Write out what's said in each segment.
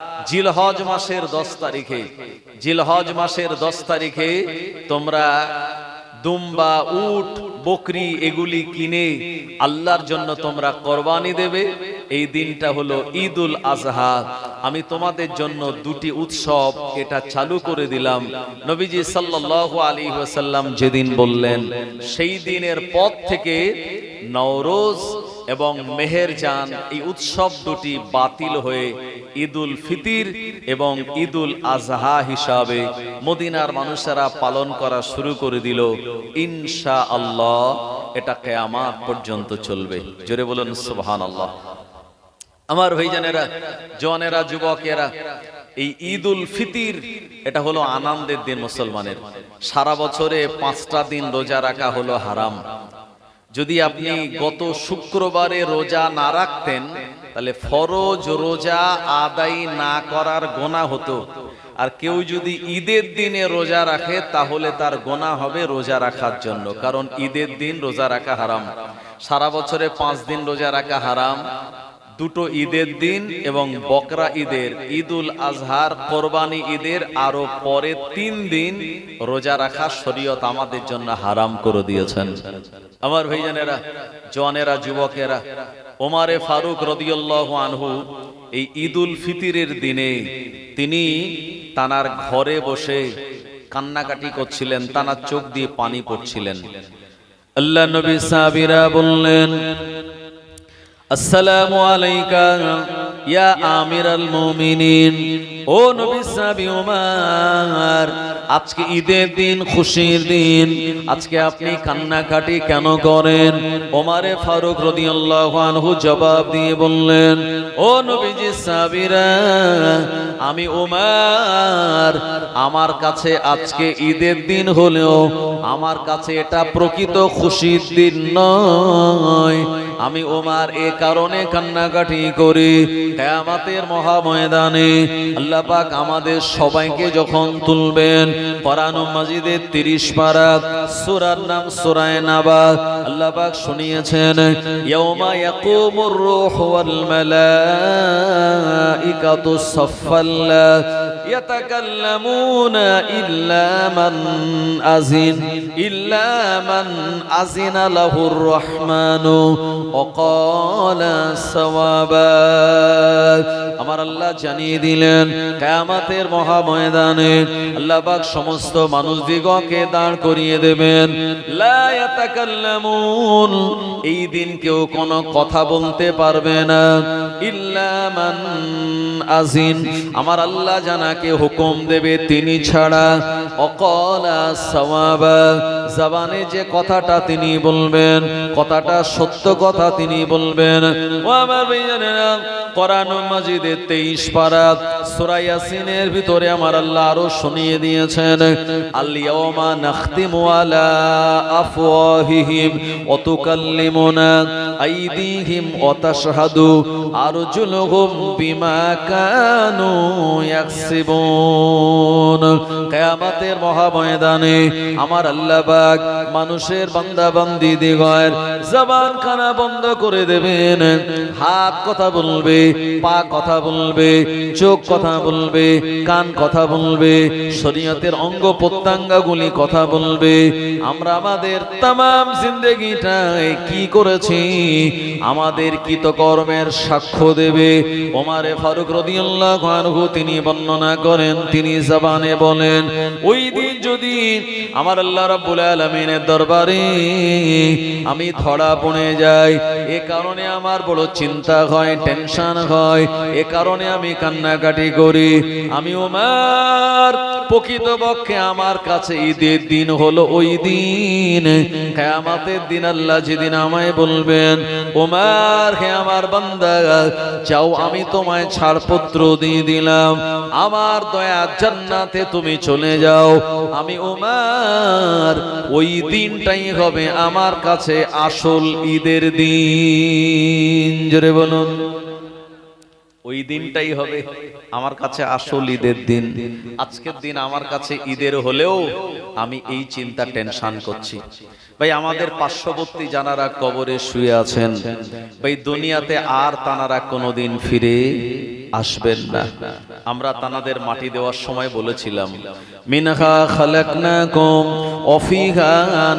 জিলহজ মাসের 10 তারিখে, জিলহজ মাসের 10 তারিখে তোমরা দুম্বা, উট, বকরি এগুলি কিনে আল্লাহর জন্য তোমরা কোরবানি দেবে। এই দিনটা হলো ঈদুল আজহা। আমি তোমাদের জন্য দুটি উৎসব এটা চালু করে দিলাম। নবীজি সাল্লাল্লাহু আলাইহি ওয়াসাল্লাম যেদিন বললেন, সেই দিনের পর থেকে নওরোজ এবং মেহেরজান এই উৎসব দুটি বাতিল হয়ে ঈদুল ফিতর এবং ঈদুল আজহা হিসাবে মদিনার মানুষেরা পালন করা শুরু করে দিল। ইনশাআল্লাহ এটা কিয়ামত পর্যন্ত চলবে। জোরে বলুন সুবহানাল্লাহ। আমার ভাইজানেরা, জওয়ানেরা, যুবকেরা, এই ঈদুল ফিতর এটা হলো আনন্দের দিন মুসলমানের। সারা বছরে 5টা দিন রোজা রাখা হলো হারাম। যদি আপনি গত শুক্রবারে রোজা না রাখতেন তাহলে ফরজ রোজা আদায় না করার গুনাহ হতো। আর কেউ যদি ঈদের দিনে রোজা রাখে তাহলে তার গুনাহ হবে রোজা রাখার জন্য, কারণ ঈদের দিন রোজা রাখা হারাম। সারা বছরে 5 দিন রোজা রাখা হারাম। দুটো ঈদের দিন এবং বকরা ঈদের, ঈদুল আজহার, কোরবানি ঈদের আরো পরে 3 দিন রোজা রাখা শরীয়ত আমাদের জন্য হারাম করে দিয়েছেন। আমার ভাইজানেরা, জওয়ানেরা, যুবকেরা, ওমরে ফারুক রাদিয়াল্লাহু আনহু এই ঈদুল ফিতরের দিনে তিনি তানার ঘরে বসে কান্নাকাটি করছিলেন, তানার চোখ দিয়ে পানি পড়ছিলেন। আল্লাহ নবী সাহাবীরা বললেন, আসসালামু আলাইকা ইয়া আমিরাল মুমিনিন। ও নবী সাহাবী ওমর, আজকে ঈদের দিন, খুশির দিন, আজকে আপনি কান্নাকাটি কেন করেন? ওমরে ফারুক রাদিয়াল্লাহু আনহু জবাব দিয়ে বললেন, ও নবীজি, সাহাবীরা, আমি ওমর, আমার কাছে আজকে ঈদের দিন হলেও আমার কাছে এটা প্রকৃত খুশির দিন নয়। আমি ওমর এ কারণে কান্নাকাটি করি, কিয়ামতের মহাময়দানে আল্লাহ পাক আমাদের সবাইকে যখন তুলবেন, কোরআন মাজিদের 30 পারা, সূরার নাম সূরা নাবা, আল্লাহ পাক শুনিয়েছেন, ইয়াউমা ইয়াকুমুর রূহু ওয়াল মালাইকাতু সাফফান লা ইয়াতাকাল্লামুনা ইল্লা মান আযিনা লাহুর রহমানু ওয়া ক্বালা সাওয়াবা। আমার আল্লাহ জানিয়ে দিলেন, কিয়ামতের মহাময়দানে আল্লাহ পাক সমস্ত মানুষদিগকে দাঁড় করিয়ে দেবেন। লা ইয়াতাকাল্লামুন, এই দিন কেউ কোনো কথা বলতে পারবে না, ইল্লা মান আযিন, আমার আল্লাহ জানাকে হুকুম দেবে তিনি ছাড়া, অকলা সাওয়াবা, জবানে যে কথাটা তিনি বলবেন, কথাটা সত্য কথা তিনি বলবেন। ও আমার ভাইজানেরা, কোরআন মাজিদের 23 পারা সূরা ইয়াসিনের ভিতরে আমার আল্লাহ আরো শুনিয়ে দিয়েছেন, আল ইয়াউমা নাখতিমু আলা আফওয়াহিহিম ওয়া তুকাল্লিমুনা আইদিহিম ওয়া তাশহাদু আরজুলুহুম বিমা কানু ইয়াকসিবুন। কিয়ামতের মহাময়দানে আমার আল্লাহ পাক মানুষের বান্দা বান্দি দিগের জবান খানা বন্ধ করে দেবেন। হাত কথা বলবে, পা কথা বলবে, চোখ কথা বলবে, কান কথা বলবে, শরীয়তের অঙ্গ প্রত্যঙ্গগুলি কথা বলবে। আমরা আমাদের तमाम জিন্দেগিটায় কি করেছি আমাদের কৃতকর্মের সাক্ষ্য দেবে। ওমরে ফারুক রাদিয়াল্লাহু আনহু তিনি বর্ণনা করেন, তিনি জবানে বলেন, ওই দিন যদি আমার আল্লাহ রাব্বুল আলামিনের দরবারে আমি ধরা পড়ে যাই, এ কারণে আমার বড় চিন্তা হয়, টেনশন হয়, এ কারণে আমি কান্নাকাটি করি। আমি ওমর, প্রকৃতপক্ষে আমার কাছে ঈদের দিন হলো ওই দিন, কিয়ামতের দিন আল্লাহ যেদিন আমায় বলবেন, ওমর হে আমার বান্দা, যাও আমি তোমায় ছাড়পত্র দিয়ে দিলাম, আমার দয়া জান্নাতে তুমি চলে যাও। আমি ওমর, ওই দিনটাই হবে আমার কাছে আসল ঈদের দিন। জোরে বলুন, ওই দিনটাই হবে আমার কাছে আসল ঈদের দিন। আজকের দিন আমার কাছে ঈদের হলেও আমি এই চিন্তা, টেনশন করছি। ভাই আমাদের পার্শ্ববর্তী যারা কবরে শুয়ে আছেন, ভাই দুনিয়াতে আর তানারা কোনোদিন ফিরে আসবেন না। আমরা তানাদের মাটি দেওয়ার সময় বলেছিলাম, মিনহা খালাকনাকুম ওয়া ফিহা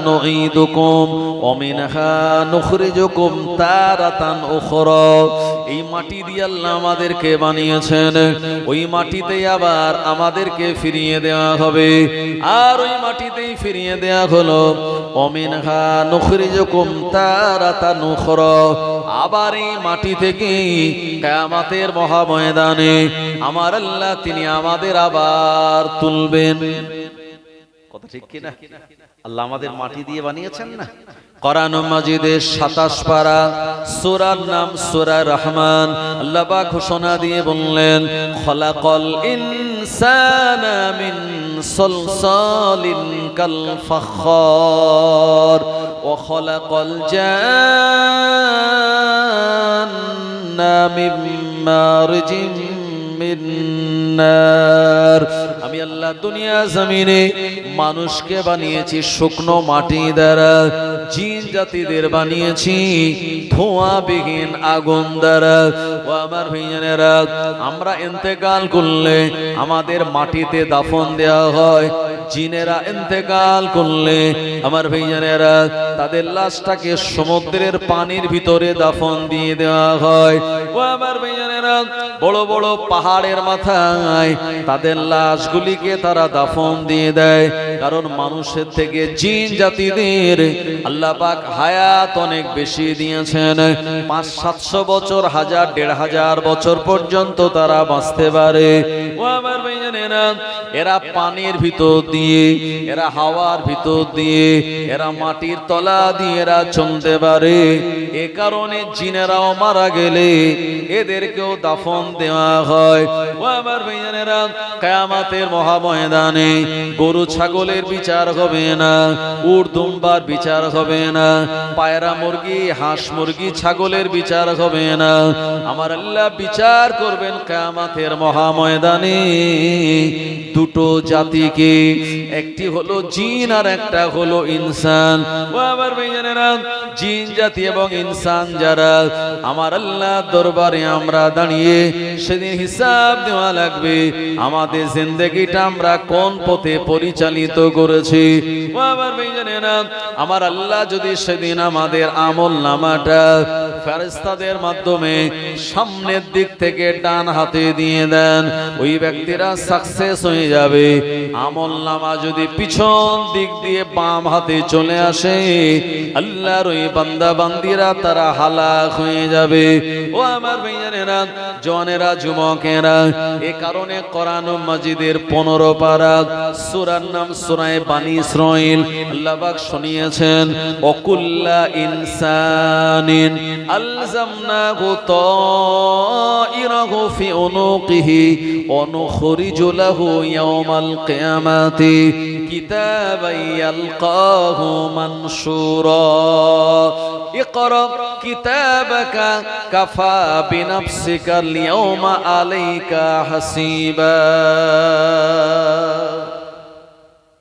নুঈদুকুম ওয়া মিনহা নুখরিজুকুম তারাতান উখরা। এই মাটি দিয়ে আল্লাহ আমাদেরকে বানিয়েছেন, ওই মাটিতেই আবার আমাদেরকে ফিরিয়ে দেওয়া হবে। আর ওই মাটিতেই ফিরিয়ে দেওয়া হলো, ওয়া মিনহা নুখরিজুকুম তারাতান উখরা। আবার এই মাটি থেকে কিয়ামতের মহাময়দানে আমার আল্লাহ তিনি আমাদের আবার তুলবেন। কথা ঠিক কি না? আল্লাহ আমাদের মাটি দিয়ে বানিয়েছেন না? কোরআন মাজিদের 27 পারা সূরার নাম সূরা রহমান। আল্লাহ পাক ঘোষণা দিয়ে বললেন, খলাকাল ইনসানা মিন সলসালিন কাল ফাখার ওয়া খলাকাল জান্না মিন মারজিম মিন নার। আমি আল্লাহ দুনিয়া জমিনে মানুষকে বানিয়েছি শুকনো মাটি দ্বারা, জিন জাতিদের বানিয়েছি ধোঁয়াবিহীন আগুন দ্বারা। ও আমার ভাইজানেরা, আমরা ইন্তেকাল করলে আমাদের মাটিতে দাফন দেওয়া হয়। জিনেরা ইন্তেকাল করলে আমার ভাইজানেরা তাদের লাশটাকে সমুদ্রের পানির ভিতরে দাফন দিয়ে দেওয়া হয়। ও আমার ভাইজানেরা, বড় বড় পাহাড়ের মাথায় তাদের লাশগুলিকে তারা দাফন দিয়ে দেয়। কারণ মানুষের থেকে জিন জাতিদের আল্লাহ পাক হায়াত অনেক বেশি দিয়েছেন। 500-700 বছর, 1000-1500 বছর পর্যন্ত তারা বাঁচতে পারে। ও আমার ভাইজানেরা, এরা পানির ভিতর দিয়ে, এরা হাওয়ার ভিতর দিয়ে, এরা মাটির তলা দিয়ে এরা চলতে পারে। এ কারণে জিনেরাও মারা গেলে এদেরকেও দাফন দেওয়া হয়। ও আমার ভাইজানেরা, কিয়ামতের মহাময়দানে গরু ছাগলের বিচার হবে না, উট দুম্বার বিচার হবে না, পায়রা মুরগি হাঁস মুরগি ছাগলের বিচার হবে না। আমার আল্লাহ বিচার করবেন কিয়ামতের মহাময়দানে দুটো জাতিকে, একটি হলো জিন আর একটা হলো ইনসান। ও আমার ভাইজানেরা, জিন জাতি এবং ইনসান যারা, আমার আল্লাহ দরবারে আমরা দাঁড়িয়ে সেদিন হিসাব দেওয়া লাগবে আমাদের জিন্দেগিটা আমরা কোন পথে পরিচালিত করেছি। ও আমার ভাইজানেরা, আমার আল্লাহ যদি সেদিন আমাদের আমল নামাটা ফেরেশতাদের মাধ্যমে সামনের দিক থেকে ডান হাতে দিয়ে দেন, ওই ব্যক্তিরা সাকসেস হয়ে যাবে। আমল নামা যদি পিছন দিক দিয়ে বাম হাতে চলে আসে, আল্লাহর ওই বান্দা বান্দিরা তারা হালাক হয়ে যাবে। ও আমার ভাইজানেরা, জওয়ানেরা, যুবকেরা, এ কারণে কোরআন মাজিদের 15 পারা সূরার নাম সূরা বানী ইসরাঈল আল্লাহ পাক শুনিয়েছেন, ওয়াকুল্লা ইনসানিন আলজামনাহু তাইরাহু ফি উনুকিহি ওয়া নুখরিজু লাহু ইয়াওমাল কিয়ামাতি কিতাবান ইয়ালকাহু মানশুরা। ইকরা কিতাবাকা কাফা বিনাফসিকা আল-ইয়াওমা আলাইকা হাসিবা।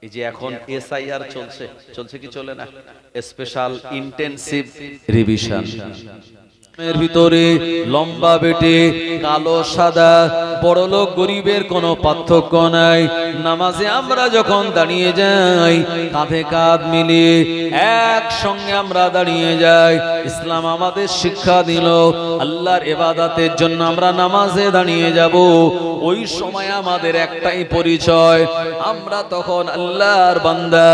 এই যে এখন এসআইআর চলছে কি চলে না? Special intensive revision. এর ভিতরে লম্বা বেটে কালো সাদা, বড়লোক গরিবের কোনো পার্থক্য নাই। নামাজে আমরা যখন দাঁড়িয়ে যাই, কাঁধে কাঁধ মিলিয়ে একসঙ্গে আমরা দাঁড়িয়ে যাই। ইসলাম আমাদের শিক্ষা দিল, আল্লাহর ইবাদতের জন্য আমরা নামাজে দাঁড়িয়ে যাব। ওই সময় আমাদের একটাই পরিচয়, আমরা তখন আল্লাহর বান্দা।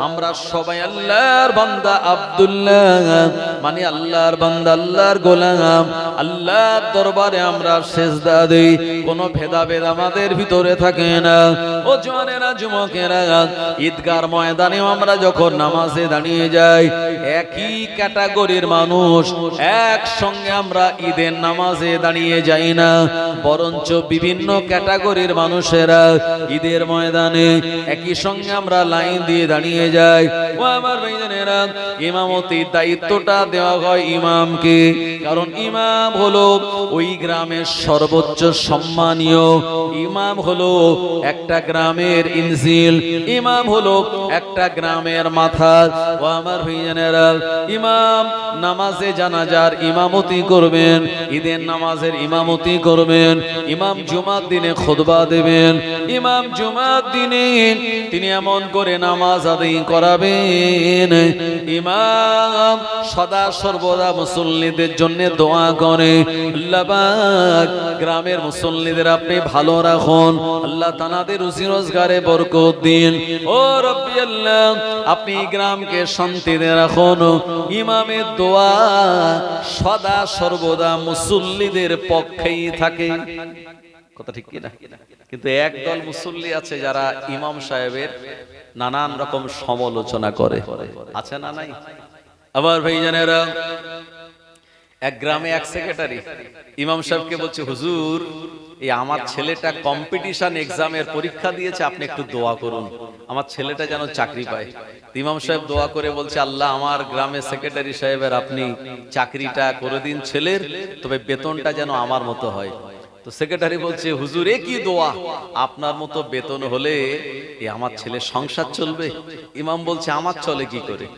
আমরা সবাই আল্লাহর বান্দা, আব্দুল্লাহ মানে আল্লাহর বান্দা, আল্লাহর গোলাম। আল্লাহর দরবারে আমরা সেজদা দেই, কোনো ভেদাভেদ আমাদের ভিতরে থাকে না। ও জওয়ানেরা, যুবকেরা, ঈদগার ময়দানে আমরা যখন নামাজে দাঁড়িয়ে যাই, একই ক্যাটাগরির মানুষ একসঙ্গে আমরা ঈদের নামাজে দাঁড়িয়ে যাই না, বরঞ্চ বিভিন্ন ক্যাটাগরির মানুষেরা ঈদের ময়দানে একই সঙ্গে আমরা লাইন দিয়ে দাঁড়িয়ে যাই। ও আমার ভাইজানেরা, ইমামতির দায়িত্বটা দেওয়া হয় ইমামকে। কারণ ইমাম হলো ওই গ্রামের সর্বোচ্চ সম্মানীয়। ইমাম হলো একটা গ্রামের ইনজিল, ইমাম হলো একটা গ্রামের মাথা। ও আমার ভাইজানেরা, ইমাম নামাজে জানাজার ইমামতি করবেন, ঈদের নামাজের ইমামতি করবেন, ইমাম জুমার দিনে খুতবা দেবেন, ইমাম জুমার দিনে তিনি এমন করে নামাজ আদায় করাবেন, ইমাম সদা সর্বদা মুসল্লিদের জন্য দোয়া করে, আল্লাহ পাক গ্রামের মুসল্লিদের আপনি ভালো রাখুন, আল্লাহ তানাদের রুজি রোজগারে বরকত দিন, ও রব্বি আল্লাহ আপনি গ্রামকে শান্তিতে রাখুন। ইমামের দোয়া সদা সর্বদা মুসল্লিদের পক্ষেই থাকে। কথা ঠিক কিনা? কিন্তু একদল মুসল্লি আছে যারা ইমাম সাহেবের নানান রকম সমালোচনা করে, আছে না নাই? আবার ভাইজানেরা, এক গ্রামে এক সেক্রেটারি ইমাম সাহেবকে বলছে, হুজুর এই আমার ছেলেটা কম্পিটিশন এক্সামের পরীক্ষা দিয়েছে, আপনি একটু দোয়া করুন আমার ছেলেটা যেন চাকরি পায়। ইমাম সাহেব দোয়া করে বলছে, আল্লাহ আমার গ্রামের সেক্রেটারি সাহেবের আপনি চাকরিটা করে দিন ছেলের, তবে বেতনটা যেন আমার মতো হয়। তো সেক্রেটারি বলছে, হুজুর এ কি দোয়া, আপনার মতো বেতন হলে আমার ছেলের সংসার চলবে? ইমাম বলছে, আমার চলে কি করে?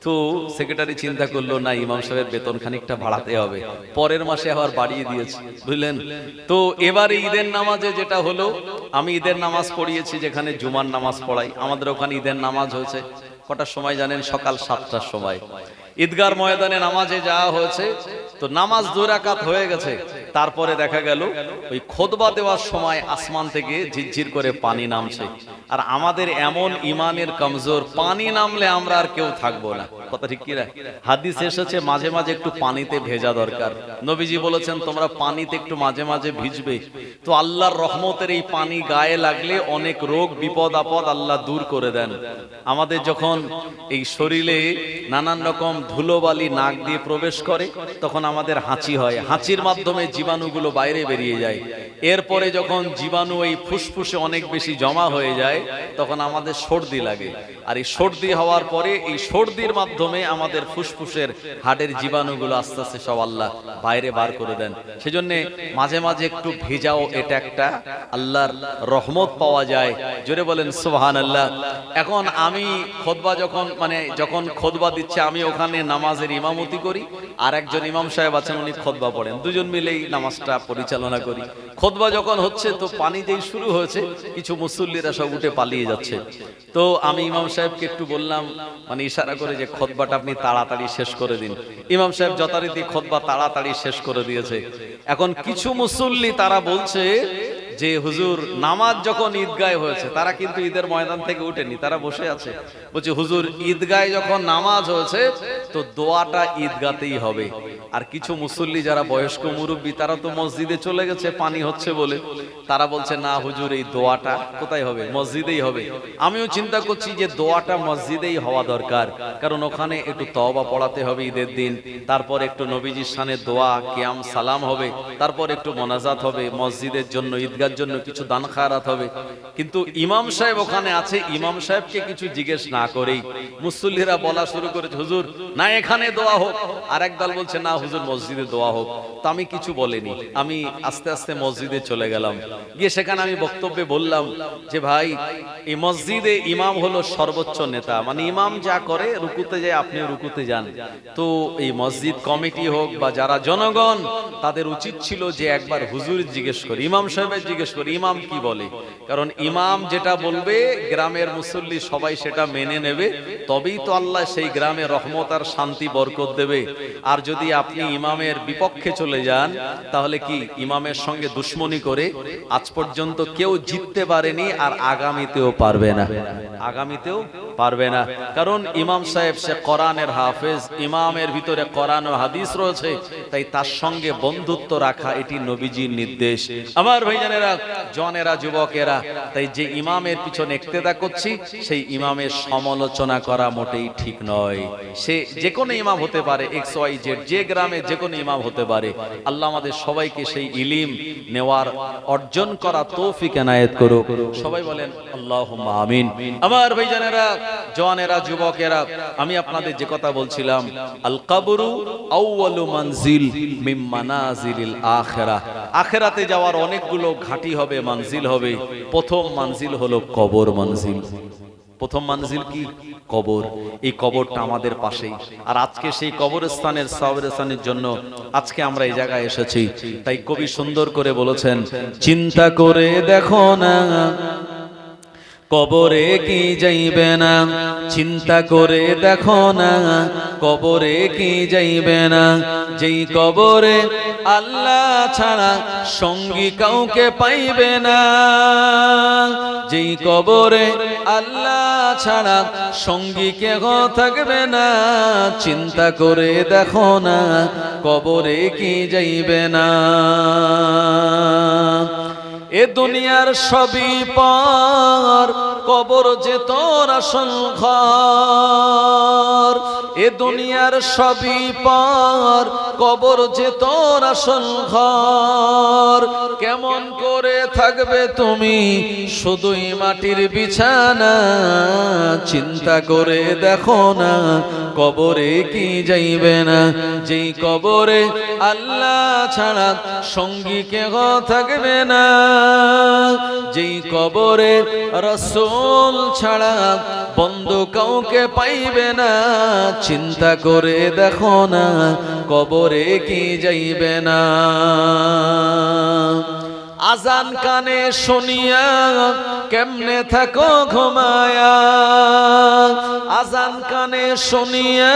তো সেক্রেটারি চিন্তা করলো, না ইমাম সাহেবের বেতন খানিকটা বাড়াতে হবে, পরের মাসে আবার বাড়িয়ে দিয়েছে, বুঝলেন? তো এবারে ঈদের নামাজে যেটা হলো, আমি ঈদের নামাজ পড়িয়েছি যেখানে জুমার নামাজ পড়াই, আমাদের ওখানে ঈদের নামাজ হয়েছে কটার সময় জানেন? সকাল 7টার সময় ঈদগার ময়দানে নামাজে যাওয়া হয়েছে। তো নামাজ 2 রাকাত হয়ে গেছে, তারপরে দেখা গেল ওই খুতবা দেওয়ার সময় আসমান থেকে ঝিরঝির করে পানি নামছে। আর আমাদের এমন ইমানের কমজোর, পানি নামলে আমরা আর কেউ থাকবো না। কথা ঠিক কি না? হাদিস এসেছে মাঝে মাঝে একটু পানিতে ভেজা দরকার। নবীজি বলেছেন তোমরা পানিতে একটু মাঝে মাঝে ভিজবে। তো আল্লাহর রহমতের এই পানি গায়ে লাগলে অনেক রোগ বিপদ আপদ আল্লাহ দূর করে দেন। আমাদের যখন এই শরীরে নানান রকম ধুলোবালি নাক দিয়ে প্রবেশ করে, তখন আমাদের হাঁচি হয়, হাঁচির মাধ্যমে জীবাণুগুলো বাইরে বেরিয়ে যায়। এরপরে যখন জীবাণু এই ফুসফুসে অনেক বেশি জমা হয়ে যায়, তখন আমাদের সর্দি লাগে। আর এই সর্দি হওয়ার পরে এই সর্দির মাধ্যমে আমাদের ফুসফুসের হাড়ের জীবাণুগুলো আস্তে আস্তে সব আল্লাহ বাইরে বার করে দেন। সেজন্য মাঝে মাঝে একটু ভেজাও, এটা একটা আল্লাহর রহমত পাওয়া যায়। জোরে বলেন সুবহানাল্লাহ। এখন আমি খুতবা যখন খুতবা দিচ্ছে, আমি ওখানে নামাজের ইমামতি করি, আর একজন ইমাম সাহেব আছেন উনি খুতবা পড়েন, দুজন মিলেই নামাজটা পরিচালনা করি। খুতবা যখন হচ্ছে, তো পানি যেই শুরু হয়েছে, কিছু মুসল্লিরা সব উঠে পালিয়ে যাচ্ছে। তো আমি ইমাম সাহেবকে একটু বললাম, ইশারা করে, যে খুতবাটা আপনি তাড়াতাড়ি শেষ করে দিন। ইমাম সাহেব যথারীতি খুতবা তাড়াতাড়ি শেষ করে দিয়েছে। এখন কিছু মুসল্লি তারা বলছে যে হুজুর নামাজ যখন ঈদগায় হয়েছে, তারা কিন্তু ঈদের ময়দান থেকে উঠেনি, তারা বসে আছে। বলছে হুজুর ঈদগায় যখন নামাজ হয়েছে, তো দোয়াটা ঈদগাতেই হবে। আর কিছু মুসল্লি যারা বয়স্ক মুরব্বী, তারা তো মসজিদে চলে গেছে পানি হচ্ছে বলে, তারা বলছে না হুজুর এই দোয়াটা কোথায় হবে? মসজিদেই হবে। আমিও চিন্তা করছি যে দোয়াটা মসজিদেই হওয়া দরকার, কারণ ওখানে একটু তওবা পড়াতে হবে ঈদের দিন, তারপর একটু নবীজির শানে দোয়া কিয়াম সালাম হবে, তারপর একটু মোনাজাত হবে মসজিদের জন্য, ঈদগাহ জন্য কিছু দান খায়রাত হবে। কিন্তু ইমাম সাহেব ওখানে আছে, ইমাম সাহেবকে কিছু জিজ্ঞেস না করেই মুসল্লিরা বলা শুরু করেছে, হুজুর না এখানে দোয়া হোক। আর একদল বলছে না হুজুর মসজিদে দোয়া হোক। তো আমি কিছু বলিনি, আমি আস্তে আস্তে মসজিদে চলে গেলাম। গিয়ে সেখানে আমি বক্তব্যে বললাম যে ভাই, এই মসজিদে ইমাম হলো সর্বোচ্চ নেতা, ইমাম যা করে, রুকুতে যায় আপনি রুকুতে যান। তো এই মসজিদ কমিটি হোক বা যারা জনগণ, তাদের উচিত ছিল যে একবার হুজুর জিজ্ঞেস করি, ইমাম সাহেবের জিজ্ঞেস করি ইমাম কি বলে। কারণ ইমাম যেটা বলবে গ্রামের মুসল্লি সবাই সেটা মেনে নেবে, তবেই তো আল্লাহ সেই গ্রামে রহমত আর শান্তি বরকত দেবে। আর যদি আপনি ইমামের বিপক্ষে চলে যান, তাহলে কি ইমামের সঙ্গে দুশ্মনী করে আজ পর্যন্ত কেউ জিততে পারেনি, আর আগামীতেও পারবে না, আগামীতেও পারবে না। কারণ ইমাম সাহেব সে কোরআনের হাফেজ, ইমামের ভিতরে কোরআন ও হাদিস রয়েছে, তাই তার সঙ্গে বন্ধুত্ব রাখা এটি নবীজির নির্দেশ। আমার ভাইজানেরা, জনেরা, যুবকেরা, তাই যে ইমামের পিছনে ইক্তেদা করছি, সেই ইমামের সমালোচনা করা মোটেই ঠিক নয়। সে যে কোনো ইমাম হতে পারে, XYZ, যে গ্রামে যে কোনো ইমাম হতে পারে। আল্লাহ আমাদের সবাইকে সেই ইলম নেওয়ার, অর্জন করা তৌফিক এনায়েত করুক। সবাই বলেন আল্লাহুম্মা আমিন। আমার ভাইজানেরা, জওয়ানেরা, যুবকেরা, আমি আপনাদের যে কথা বলছিলাম, আল কবরু আউয়ালু মানজিল মিন মানাজিলিল আখিরাহ। আখেরাতে যাওয়ার অনেকগুলো ঘাঁটি হবে, মানজিল হবে। প্রথম মানজিল হলো কবর মানজিল। প্রথম মানজিল কি? কবর। এই কবরটা আমাদের পাশেই। আর আজকে সেই কবরস্থানের সওয়ারের জন্য আজকে আমরা এই জায়গায় এসেছি। তাই কবি সুন্দর করে বলেছেন, চিন্তা করে দেখো না কবরে কি যাইবে না, চিন্তা করে দেখো না কবরে কি যাইবে না। যেই কবরে আল্লাহ ছাড়া সঙ্গী কাউকে পাইবে না, যেই কবরে আল্লাহ ছাড়া সঙ্গী কেহ থাকবে না। চিন্তা করে দেখো না কবরে কি যাইবে না। এ দুনিয়ার সবই পর, কবর যে তোর আসল ঘর। এ দুনিয়ার সবই পর, কবর যে তোর আসল ঘর। কেমন করে থাকবে তুমি শুধুই মাটির বিছানা। চিন্তা করে দেখো না কবরে কি যাইবে না। যেই কবরে আল্লাহ ছাড়া সঙ্গী কেহ থাকবে না, যেই কবরে রাসূল ছাড়া বন্ধু কাউকে পাইবে না। চিন্তা করে দেখো না কবরে কি যাইবে না। আজান কানে শুনিয়া কেমনে থাকো ঘুমায়া, আজান কানে শুনিয়া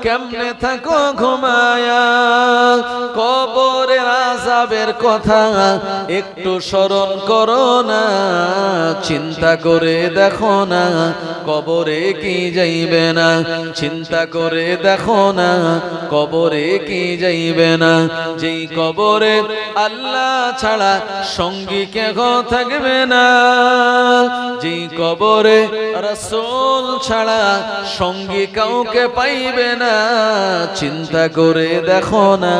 কেমনে থাকো ঘুমায়া। কবরের আযাবের কথা একটু স্মরণ করো না। চিন্তা করে দেখো না কবরে কি যাইবে না। চিন্তা করে দেখো না কবরে কি যাইবে না। যেই কবরে আল্লাহ ছাড়া সঙ্গী কেহ থাকবে না, যেই কবরে রাসূল ছাড়া সঙ্গী কাউকে পাইবে না। চিন্তা করে দেখো না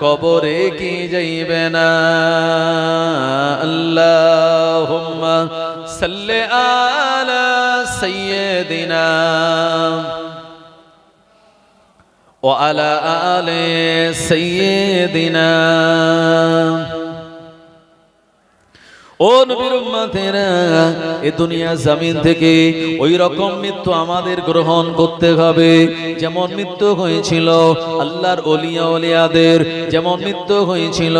কবরে কি যাইবে না। আল্লাহুম্মা সাল্লি আলা সাইয়্যিদিনা ওয়া আলা আলি সাইয়্যিদিনা। ও নবীর উম্মতেরা, এই দুনিয়া জমিন থেকে ওই রকম মৃত্যু আমাদের গ্রহণ করতে হবে যেমন মৃত্যু হয়েছিল আল্লাহর ওলিয়া ওলিয়াদের, যেমন মৃত্যু হয়েছিল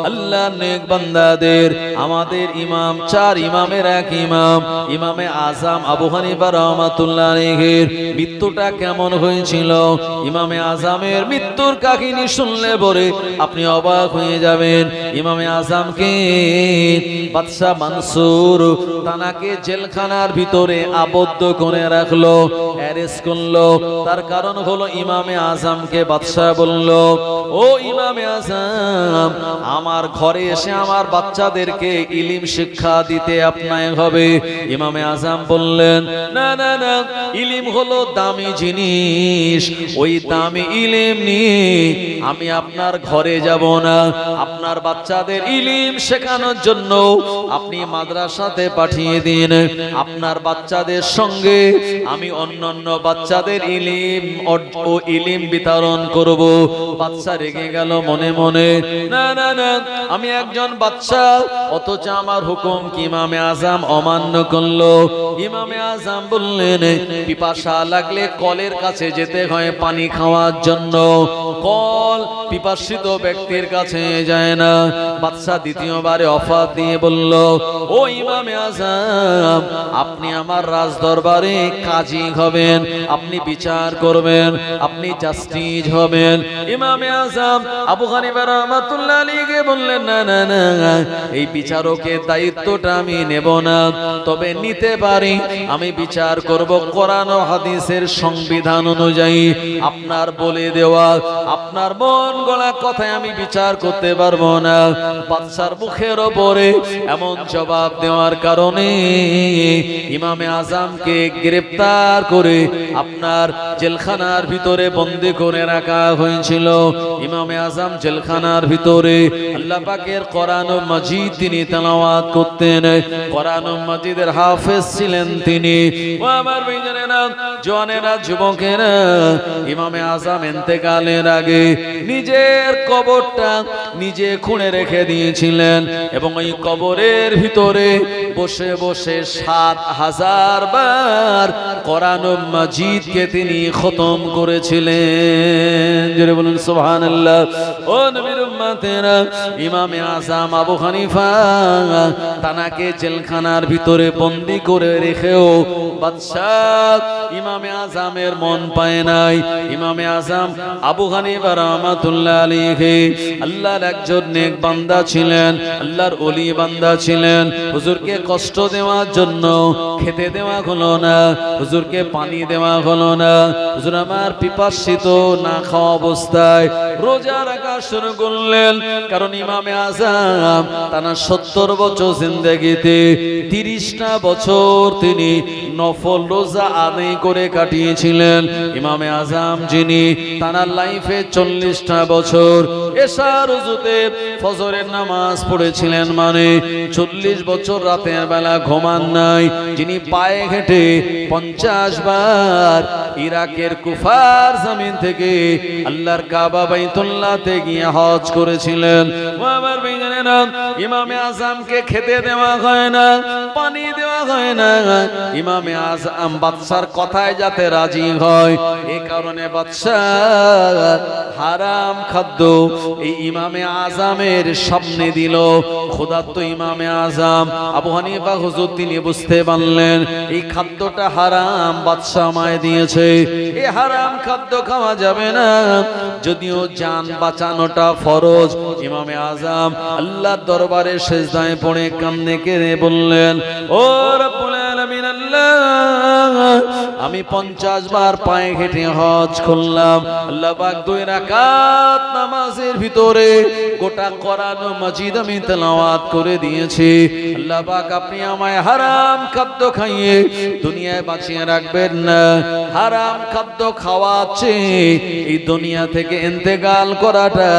আল্লাহর নেক বান্দাদের। আমাদের ইমাম, চার ইমামের এক ইমাম, ইমামে আজম আবু হানিফা রাহমাতুল্লাহ আলাইহির মৃত্যুটা কেমন হয়েছিল। ইমামে আজমের মৃত্যুর কাহিনী শুনলে পরে আপনি অবাক হয়ে যাবেন। ইমামে আজমকে বাদশা মানসুর তানাকে জেলখানার ভিতরে আবদ্ধ করে রাখলো, অ্যারেস্ট করলো। তার কারণ হলো ইমামে আজমকে বাদশা বলল, ও ইমামে আজম, আমার ঘরে এসে আমার বাচ্চাদেরকে ইলম শিক্ষা দিতে আপনায় হবে। ইমামে আজম বললেন, না না না, ইলম হলো দামি জিনিস, ওই দামি ইলম নিয়ে আমি আপনার ঘরে যাব না। আপনার বাচ্চাদের ইলম শেখানোর জন্য আপনি মাদ্রাসাতে পাঠিয়ে দিন। আপনার বাচ্চাদের সঙ্গে আমি অন্যান্য বাচ্চাদের ইলম ও ইলম বিতরণ করব। বাচ্চা রেগে গেল মনে মনে, না না না, আমি একজন বাচ্চা, অথচ আমার হুকুম কি ইমামে আজম অমান্য করলো। ইমামে আজম বললেন, পিপাসা লাগলে কলের কাছে যেতে হয় পানি খাওয়ার জন্য। কল পিপাসিত ব্যক্তির কাছে যায় না। বাদশা দ্বিতীয়বারে অফার দিয়ে বলল, ও ইমামে আজম, আপনি আমার রাজ দরবারে কাজী হবেন, আপনি বিচার করবেন, আপনি জাস্টিস হবেন। ইমামে আজম আবু হানিফা রাহমাতুল্লাহ আলাইহি বললেন, না না না, এই বিচারকের দায়িত্বটা আমি নেব না, তবে নিতে পারি। আমি বিচার করব কোরআন ও হাদিসের সংবিধান অনুযায়ী। আপনার বলে দেওয়া, আপনার মন গড়া কথায় আমি বিচার করতে পারবো না। বাদশার মুখের ওপরে এমন জবাব দেওয়ার কারণে ইমামে আজমকে গ্রেফতার করে আপনার জেলখানার ভিতরে বন্দী করে রাখা হয়েছিল। ইমামে আজম জেলখানার ভিতরে আল্লাহ পাকের কোরআন ও মাজিদ তিনি তেলাওয়াত করতেন। কোরআন ও মাজিদের হাফেজ ছিলেন তিনি। ও আমার ভাইজানেরা, জওয়ানেরা, যুবকেরা, ইমামে আজম ইন্তেকালের আগে নিজে নিজের কবরটা নিজে খুঁড়ে রেখে দিয়েছিলেন এবং ওই কবরের ভিতরে বসে বসে ৭,০০০ বার কোরআন মাজিদকে তিনি খতম করেছিলেন। জোরে বলুন সুবহানাল্লাহ। ও নবীর উম্মতেরা, ইমামে আযম আবু হানিফা তানাকে জেলখানার ভিতরে বন্দী করে রেখেও বাদশাহ ইমামে আযমের মন পায় নাই। ইমামে আযম আবু হানিফা রাহমাতুল্লাহ আলাইহি আল্লাহর একজন নেক বান্দা ছিলেন, আল্লাহর ওলি বান্দা ছিলেন। হুজুরকে কষ্ট দেওয়ার জন্য খেতে দেওয়া হলো না, হুজুরকে পানি দেওয়া হলো না। হুজুর আমার পিপাসিত না খাওয়া অবস্থায় রোজা রাখা শুরু করলেন। কারণ ইমামে আযম তার ৭০ বছর জিন্দেগিতে ৩০টা বছর তিনি নফল রোজা আদায় করে কাটিয়েছিলেন। ইমামে আযম যিনি তার লাইফে ৪০টা বছর এশার ওযুতে ফজরের নামাজ পড়েছিলেন, মানে ৪০ বছর রাতের বেলা ঘুমান নাই। যিনি পায়ে হেঁটে ৫০ বার ইরাকের কুফার জমিন থেকে আল্লাহর কাবা বাইতুল্লাহতে গিয়ে হজ করেছিলেন। আমার ভাইজানেরা, ইমামে আযমকে খেতে দেওয়া হয় না, পানি দেওয়া হয় না। ইমামে আযম বাদশার কথায় যাতে রাজি হয়, এই কারণে বাদশাহ হারাম খাদ্য এই ইমামে আযমের সামনে দিল। খোদাত্ত ইমামে আযম আবু হানিফা হুজুর তিনি বুঝতে পারলেন এই খাদ্যটা হারাম, বাদশাহ আমায় দিয়েছে, এই হারাম খাদ্য খাওয়া যাবে না। যদিও জান বাঁচানোটা ফরজ, ইমামে আযম আল্লাহর দরবারে সেজদায় পড়ে কান্নে কেঁদে বললেন, ও রব্বুল আলামিন আল্লাহ, আমি ৫০ বার পায়ে হেঁটে হজ করলাম। আল্লাহ পাক ২ রাকাত নামাজের ভিতরে গোটা কোরআন মাজিদ আমি তেলাওয়াত করে দিয়েছি। আল্লাহ পাক আপনি আমায় হারাম খাদ্য খাইয়ে দুনিয়ায় বাঁচিয়ে রাখবেন না। হারাম খাদ্য খাওয়াচ্ছে এই দুনিয়া থেকে ইন্তেকাল করাটা,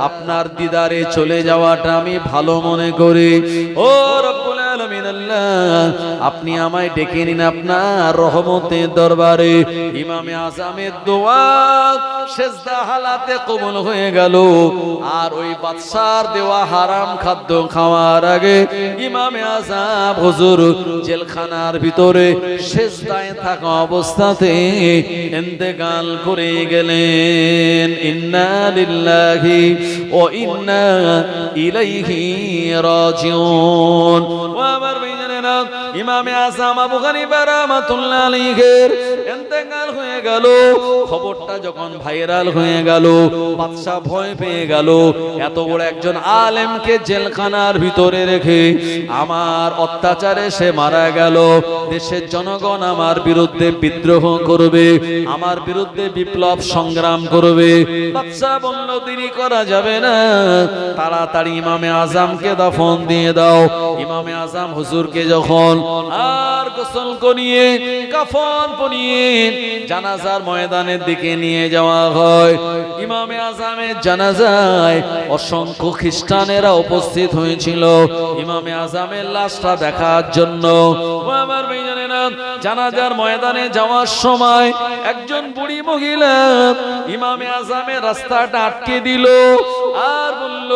আপনার দিদারে চলে যাওয়াটা আমি ভালো মনে করি। ও রব্বুল আলামিন আল্লাহ, আপনি আমায় ডেকে নিন আপনার রহমতের দরবারে। ইমামে আযমের দোয়া সেজদা হালাতে কবুল হয়ে গেল। আর ওই বাদশার দেওয়া হারাম খাদ্য খাওয়ার আগে ইমামে আযম হুজুর জেলখানার ভিতরে সেজদায় থাকা অবস্থাতে ইন্তেকাল করে গেলেন। ইন্না লিল্লাহি ওয়া ইন্না ইলাইহি রাজিউন। ও আমার ভাইজানেরা, ইমামে আযম আবু হানিফা রাহমাতুল্লাহ আলাইহির ইন্তেকাল হয়ে গেল। খবরটা যখন ভাইরাল হয়ে গেল, বাদশা ভয় পেয়ে গেল। এত বড় একজন আলেমকে জেলখানার ভিতরে রেখে আমার অত্যাচারে সে মারা গেল, দেশের জনগণ আমার বিরুদ্ধে বিদ্রোহ করবে, আমার বিরুদ্ধে বিপ্লব সংগ্রাম করবে। বাদশা বলল দেরি করা যাবে না, তাড়াতাড়ি ইমামে আযমকে দাফন দিয়ে দাও। ইমামে আযম হুজুরকে যখন আর গোসল করিয়ে কাফন পরিয়ে জানাজার ময়দানের দিকে নিয়ে যাওয়া হয়, ইমামে আযমের জানাজায় অসংখ্য খ্রিস্টানেরা উপস্থিত হয়েছিল ইমামে আযমের লাশটা দেখার জন্য। আমার ভাইজানেরা, জানাজার ময়দানে যাওয়ার সময় একজন বুড়ি মহিলা ইমামে আযমের রাস্তাটা আটকে দিল আর বলল,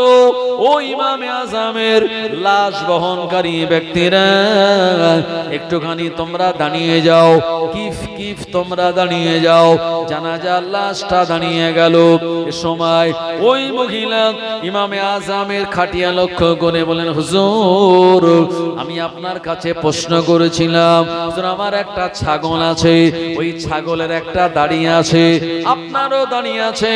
ও ইমামে আযমের লাশ বহনকারী ব্যক্তিরা, একটুখানি তোমরা দাঁড়িয়ে যাও, কিফ কিফ তোমরা দাঁড়িয়ে যাও। জানাজার লাশটা দাঁড়িয়ে গেল। এ সময় ওই মহিলা ইমামে আযমের খাটিয়া লক্ষ্য করে বলেন, হুজুর আমি আপনার কাছে প্রশ্ন করেছিলাম, হুজুর আমার একটা ছাগল আছে, ওই ছাগলের একটা দাড়ি আছে, আপনারও দাড়ি আছে,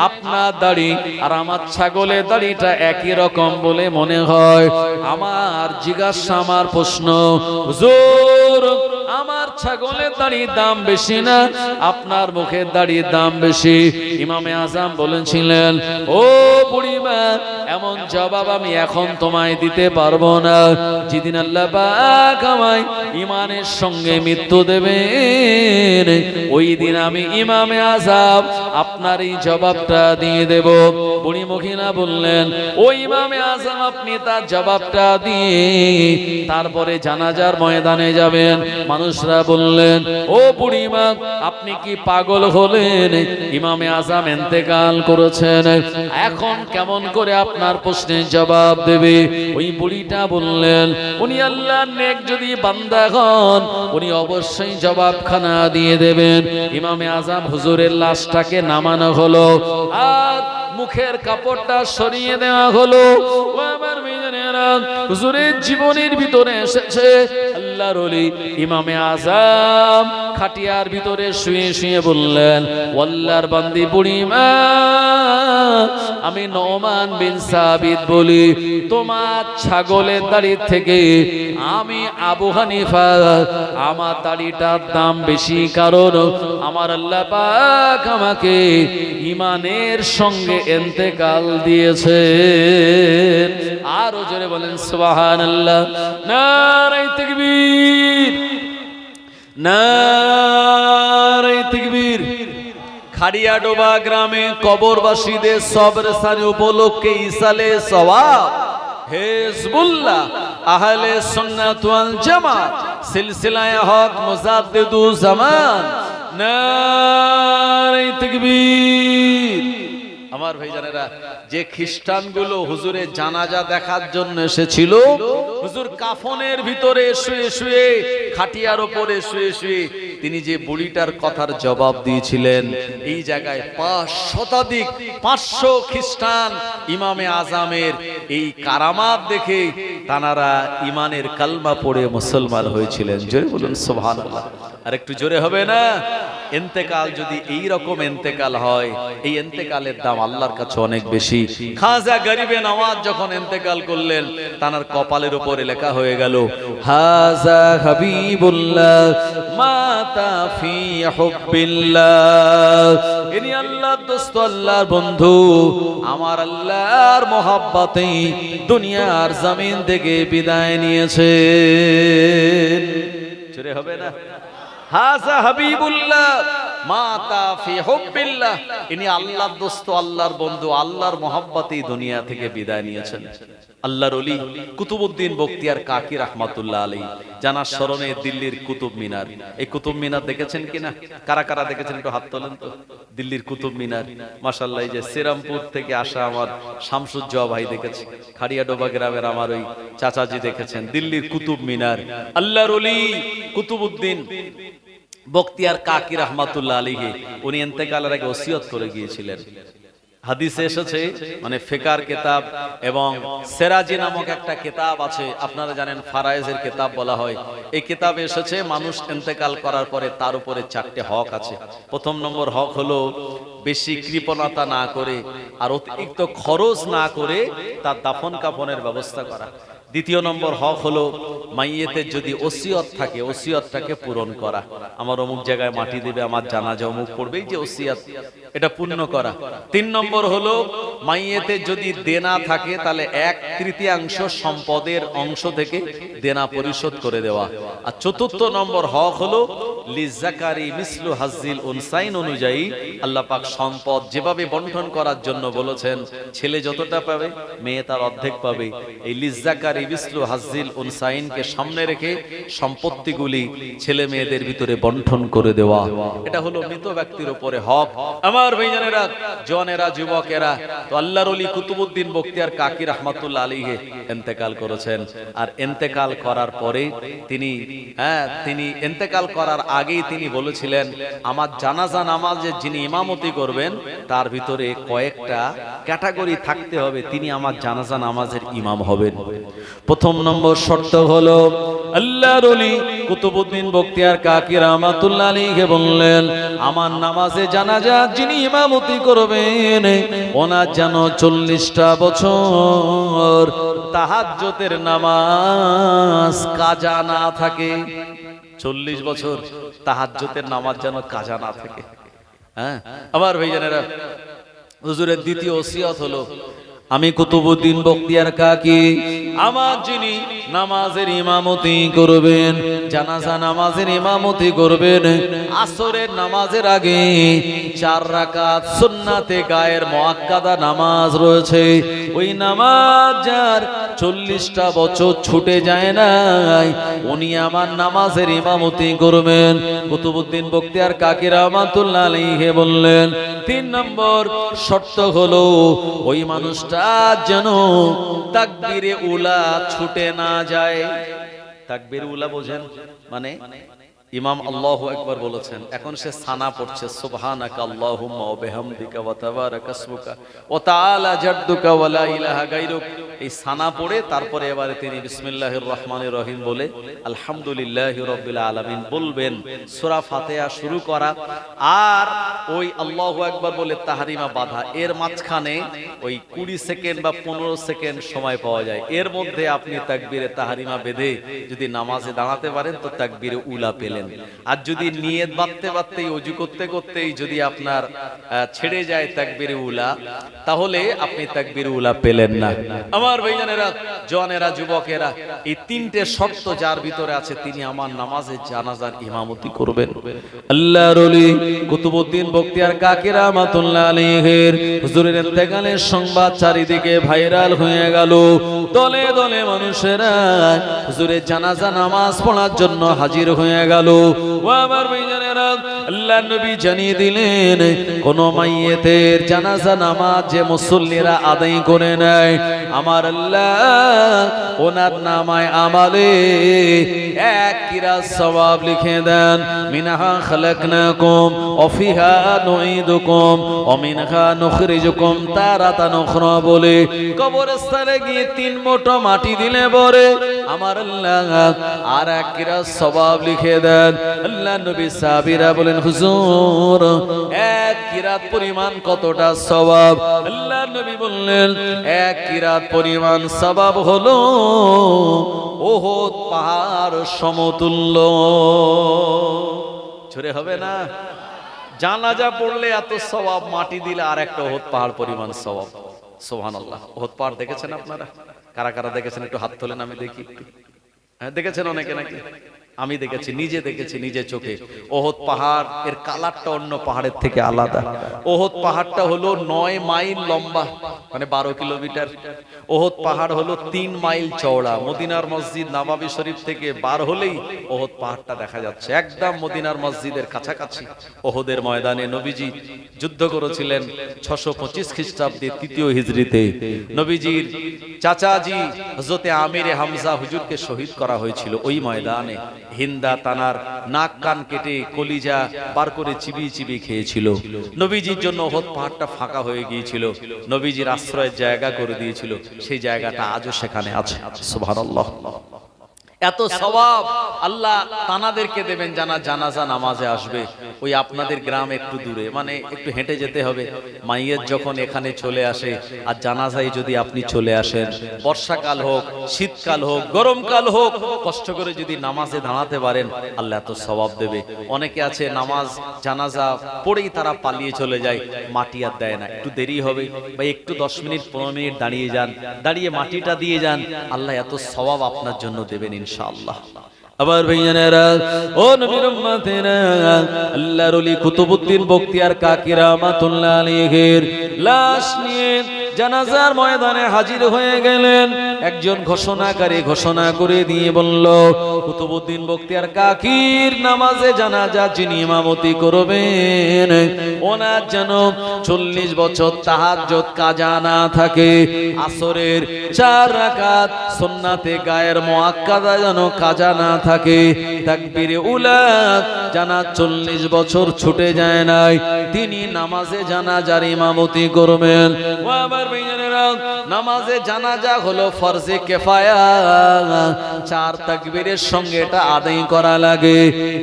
আপনার দাড়ি আর আমার ছাগলের দাড়িটা একই রকম বলে মনে হয়। আমার জিজ্ঞাসা, আমার প্রশ্ন, হুজুর আমার ছাগলের দাড়ির দাম বেশি না আপনার মুখের দাড়ির দাম বেশি? ইমামে আযম বলেছিলেন, ও বুড়িমা এমন জবাব আমি এখন তোমায় দিতে পারবো না। যেদিন আল্লাহ পাক আমায় ইমানের সঙ্গে মৃত্যু দেবেন, ওই দিন আমি ইমামে আযম আপনার এই জবাবটা দিয়ে দেব। বুড়ি মহিলা বললেন, ও ইমামে আযম, আপনি তার জবাবটা দিয়ে তারপরে জানাজার ময়দানে যাবেন। মানুষরা বললেন, ও বুড়িমা, আপনি কি পাগল হলেন? ইমামে আযম ইন্তেকাল করেছেন, এখন কেমন করে আপনার প্রশ্নের জবাব দেবে? ওই বুড়িটা বললেন, উনি আল্লাহর নেক যদি বান্দা হন, উনি অবশ্যই জবাবখানা দিয়ে দেবেন। ইমামে আযম হুজুরের লাশটাকে নামানো হলো আর মুখের কাপড়টা সরিয়ে দেওয়া হলো। ও আমার মেয়েরা, হুজুরের জীবনের ভিতরে এসেছে আল্লাহর ওলি ইমামে আযম খাটিয়ার ভিতরে শুয়ে শুয়ে বললেন, আল্লাহর বান্দি বুড়িমা, আমি নোমান বিন সাবিত বলি, তোমার ছাগলের দাড়ি থেকে আমি আবু হানিফা, আমার দাড়িটার দাম বেশি, কারণ আমার আল্লাহ পাক আমাকে ইমানের সঙ্গে ইন্তেকাল দিয়েছে। আরো জোরে বলেন সুবহানাল্লাহ। নারে তাকবীর, নারে তাকবীর। খাড়িয়াডোবা গ্রামে কবরবাসীদের সবরসানি উপলক্ষে ইসালে সওয়াব হিজবুল্লাহ আহলে সুন্নাত ওয়াল জামাত সিলসিলায়ে হক মুজাদ্দিদুজ জামান, নারে তাকবীর। আমার ভাইজানেরা, যে খ্রিস্টানগুলো হুজুরের জানাজা দেখার জন্য এসেছিল, হুজুর কাফনের ভিতরে শুয়ে শুয়ে, খাটিয়ার উপরে শুয়ে শুয়ে তিনি যে বুড়িটার কথার জবাব দিয়েছিলেন, এই জায়গায় 500 খ্রিস্টান ইমামে আযমের এই কারামাত দেখে তানারা ইমানের কালমা পড়ে মুসলমান হয়েছিলেন। জোরে বলুন সুবহানাল্লাহ। আর একটু জোরে হবে না? ইন্তেকাল যদি এই রকম ইন্তেকাল হয়, এই ইন্তেকালের দাম আল্লাহর কাছে অনেক বেশি। খাজা গরিবে নওয়াজ যখন ইন্তেকাল করলেন, তানার কপালের উপরে লেখা হয়ে গেল, হাজা হাবিবুল্লাহ মাতা ফি হুব্বিল্লাহ। ইনি আল্লাহর দোস্ত, আল্লাহর বন্ধু, আমার আল্লাহর মহব্বতে দুনিয়ার জমিন থেকে বিদায় নিয়েছেন। জোরে হবে না? হাজা হাবিবুল্লাহ মাতা ফি হুব্বিল্লাহ, ইনি আল্লাহর দোস্ত, আল্লাহর বন্ধু, আল্লাহর মহব্বতেই দুনিয়া থেকে বিদায় নিয়েছেন। আল্লাহর ওলি কুতুবউদ্দিন বখতিয়ার কাকি রাহমাতুল্লাহ আলাইহি, জানার স্মরণে দিল্লির কুতুব মিনার। এই কুতুব মিনার দেখেছেন কিনা? কারা কারা দেখেছেন একটু হাত তোলেন তো। দিল্লির কুতুব মিনার মাশাআল্লাহ। এই যে শ্রীরামপুর থেকে আসা আমার শামসুজ্জোয়া ভাই দেখেছে, খাড়িয়াডোবা গ্রামের আমার ওই চাচাজি দেখেছেন দিল্লির কুতুব মিনার। আল্লাহর ওলি কুতুবউদ্দিন বখতিয়ার কাকি রাহমাতুল্লাহ আলাইহি, উনি ইন্তেকালের আগে ওসিয়ত করে গিয়েছিলেন। হাদিসে এসেছে, মানে ফিকার কিতাব এবং সেরাজি নামক একটা কিতাব আছে, আপনারা জানেন ফারায়েজের কিতাব বলা হয়। এই কিতাবে এসেছে মানুষ ইন্তেকাল করার পরে তার উপরে 4টে হক আছে। প্রথম নম্বর হক হলো বেশি কৃপণতা না করে আর অতিরিক্ত খরচ না করে তার দাফন কাফনের ব্যবস্থা করা। দ্বিতীয় নম্বর হক হলো মাইয়েতের যদি ওসিয়ত থাকে, ওসিয়তটাকে পূরণ করা। আমার অমুক জায়গায় মাটি দেবে, আমার জানাজা অমুক পড়বে, এই যে ওসিয়ত, এটা পূর্ণ করা। 3 নম্বর হলো মাইয়েতের যদি দেনা থাকে, তাহলে 1/3 সম্পদের অংশ থেকে দেনা পরিশোধ করে দেওয়া। আর 4র্থ নম্বর হক হলো লিজাকারি মিসলু হাজ্জিল উনসাইন অনুযায়ী আল্লাহ পাক সম্পদ যেভাবে বন্টন করার জন্য বলেছেন, ছেলে যতটা পাবে মেয়ে তার অর্ধেক পাবে। এই লিজাকারি মিসলু হাজ্জিল উনসাইনকে সামনে রেখে সম্পত্তিগুলি ছেলে মেয়েদের ভিতরে বন্টন করে দেওয়া, এটা হলো মৃত ব্যক্তির উপরে হক। আমার ভাইজানেরা, জওয়ানেরা, যুবকেরা, তো আল্লাহর ওলি কুতুবউদ্দিন বখতিয়ার কাকি রাহমাতুল্লাহ আলাইহি ইন্তেকাল করেছেন। আর ইন্তেকাল করার পরে তিনি ইন্তেকাল করার আগেই তিনি বলেছিলেন, আমার জানাজা নামাজে যিনি ইমামতি করবেন তার ভিতরে কয়েকটা ক্যাটাগরি থাকতে হবে, তিনি আমার জানাজা নামাজের ইমাম হবেন। প্রথম নম্বর শর্ত হলো আল্লাহর ওলি কুতুবউদ্দিন বখতিয়ার কাকি রাহমাতুল্লাহ আলাইহি বললেন, আমার নামাজে জানাজা যিনি ইমামতি করবেন ওনার যেন 40টা বছর তাহাজ্জুদের নামাজ কাজা না থাকে। 40 বছর তাহাজ্জুদের নামাজ যেন কাজা না থাকে। হ্যাঁ আমার ভাইজানেরা, হুজুরের দ্বিতীয় ওসিয়ত হলো আমি কুতুবউদ্দিন বখতিয়ার কাকি আমার যিনি নামাজের ইমামতি করবেন, জানাজা নামাজের ইমামতি করবেন, আসরের নামাজের আগে 4 রাকাত সুন্নাতে গায়ের মুআক্কাদা নামাজ রয়েছে। ওই নামাজ যার 40টা বছর ছুটে যায় নাই, উনি আমার নামাজের ইমামতি করবেন। কুতুবউদ্দিন বখতিয়ার কাকি রাহমাতুল্লাহ আলাইহি বললেন 3 নম্বর শর্ত হলো ওই মানুষটা যেন তাকবীরে উলা ছুটে না যায়। তাকবীরে উলা বোঝেন মানে ইমাম আল্লাহু আকবার বলেছেন, এখন সে সানা পড়ছে সুবহানাকা আল্লাহুম্মা ওয়া বিহামদিকা ওয়া তাবারাকা ইসমুকা ওয়া তাআলা জাদ্দুকা ওয়া লা ইলাহা গায়রুক। এই সানা পড়ে তারপরে এবারে তিনি বিসমিল্লাহির রহমানির রহিম বলে আলহামদুলিল্লাহি রাব্বিল আলামিন বলবেন। সূরা ফাতিহা শুরু করা আর ওই আল্লাহু আকবার বলে তাহরিমা বাধা, এর মাঝখানে ওই 20 সেকেন্ড বা 15 সেকেন্ড সময় পাওয়া যায়। এর মধ্যে আপনি তাকবীরে তাহরিমা বেঁধে যদি নামাজে দাঁড়াতে পারেন তো তাকবীরে উলা পেলেন। আর যদি নিয়ত বাঁধতে বাঁধতেই ওযু করতে করতেই যদি আপনার ছেড়ে যায় তাকবীরে উলা, তাহলে আপনি তাকবীরে উলা পেলেন না। আমার ভাইজানেরা, জওয়ানেরা, যুবকেরা, এই 3টে শর্ত যার ভিতরে আছে তিনি আমার নামাজে জানাজার ইমামতি করবেন। আল্লাহর ওলি কুতুবউদ্দিন বখতিয়ার কাকি রাহমাতুল্লাহ আলাইহির হুজুরের ইন্তেকালের সংবাদ চারিদিকে ভাইরাল হয়ে গেল। দলে দলে মানুষেরা হুজুরের জানাজা নামাজ পড়ার জন্য হাজির হয়ে গেল। ও আমার ভাইজানেরা, আল্লাহর নবী জানিয়ে দিলেন কোন মাইয়েতের জানাজা নামাজ যে মুসল্লিরা আদায় করে নেয়, আমার আল্লাহ ওনার নামায় আমালে 1 কিরাত সওয়াব লিখে দেন। মিনহা খালাকনাকুম ওয়া ফিহা নুঈদুকুম ওয়া মিনহা নুখরিজুকুম তারাতান উখরা বলে কবরস্থানে গিয়ে 3 মুঠো মাটি দিলে পরে আমার আল্লাহ আর 1 কিরাত সওয়াব লিখে দেন। আল্লাহ নবী সাহাবীরা বলেন হুজুর 1 কিরাত পরিমাণ কতটা সওয়াব? আল্লাহ নবী বললেন 1 কিরাত পরিমাণ সওয়াব হলো উহুদ পাহাড় সমতুল্য। ছোরে হবে না? জানাজা পড়লে এত সওয়াব, মাটি দিলে আর একটা উহুদ পাহাড় পরিমাণ সওয়াব। সুবহানাল্লাহ। উহুদ পাহাড় দেখেছেন আপনারা? কারা কারা দেখেছেন একটু হাত তোলেন, আমি দেখি একটু। হ্যাঁ, দেখেছেন অনেকে নাকি? আমি দেখেছি, নিজে দেখেছি, নিজে চোখে। উহুদ পাহাড় এর কালারটা অন্য পাহাড়ের থেকে আলাদা। উহুদ পাহাড়টা হলো 9 মাইল লম্বা, মানে 12 কিলোমিটার। উহুদ পাহাড় হলো 3 মাইল চওড়া। মদিনার মসজিদ নববী শরীফ থেকে বার হলেই উহুদ পাহাড়টা দেখা যাচ্ছে, একদম মদিনার মসজিদের কাছাকাছি। উহুদের ময়দানে নবীজি যুদ্ধ করেছিলেন 625 খ্রিস্টাব্দে 3য় হিজরিতে। নবীজির চাচাজি হযরতে আমিরে হামজা হুজুরকে শহীদ করা হয়েছিল ওই ময়দানে। হিন্দা তানার নাক কান কেটে কলিজা বার করে চিবিয়ে চিবিয়ে খেয়েছিল। নবীজির জন্য উহুদ পাহাড়টা ফাঁকা হয়ে গিয়েছিল, নবীজির আশ্রয়ের জায়গা করে দিয়েছিল। সেই জায়গাটা আজও সেখানে আছে। সুবহানাল্লাহ। এত সওয়াব আল্লাহ তানাদেরকে দেবেন যারা জানাজা নামাজে আসবে। ওই আপনাদের গ্রাম একটু দূরে, মানে একটু হেঁটে যেতে হবে। মাইয়ের যখন এখানে চলে আসে আর জানাজায় যদি আপনি চলে আসেন, বর্ষাকাল হোক, শীতকাল হোক, গরমকাল হোক, কষ্ট করে যদি নামাজে দাঁড়াতে পারেন আল্লাহ এত সওয়াব দেবে। অনেকে আছে নামাজ জানাজা পড়েই তারা পালিয়ে চলে যায়, মাটি আর দেয় না। একটু দেরি হবে বা একটু 10 মিনিট 15 মিনিট দাঁড়িয়ে যান, দাঁড়িয়ে মাটিটা দিয়ে যান, আল্লাহ এত সওয়াব আপনার জন্য দেবেন ইনশাআল্লাহ। আবার ভাইয়ানেরা, ও নবীর উম্মতেরা, আল্লাহর ওলি কুতুবউদ্দিন বখতিয়ার কাকি রাহমাতুল্লাহ আলাইহির লাশ নিয়ে জানাজার ময়দানে হাজির হয়ে গেলেন। একজন ঘোষণাকারী ঘোষণা করে দিয়ে বলল, কুতুবউদ্দিন বখতিয়ার কাকির নামাজে জানাজা যিনি ইমামতি করবেন ওনার যেন 40 বছর তাহাজ্জুদ কাজা না থাকে, আসরের 4 রাকাত সুন্নাতে গায়ের মুআক্কাদা যেন কাজা না থাকে, তাকবীরে উলা জানা 40 বছর ছুটে যায় নাই, তিনি নামাজে জানাজার ইমামতি করবেন। ও আমার ভাইয়েরা, নামাজে জানাজা হলো ফরজে কিফায়া, 4 তাকবীরের সঙ্গে এটা আদায় করা লাগে।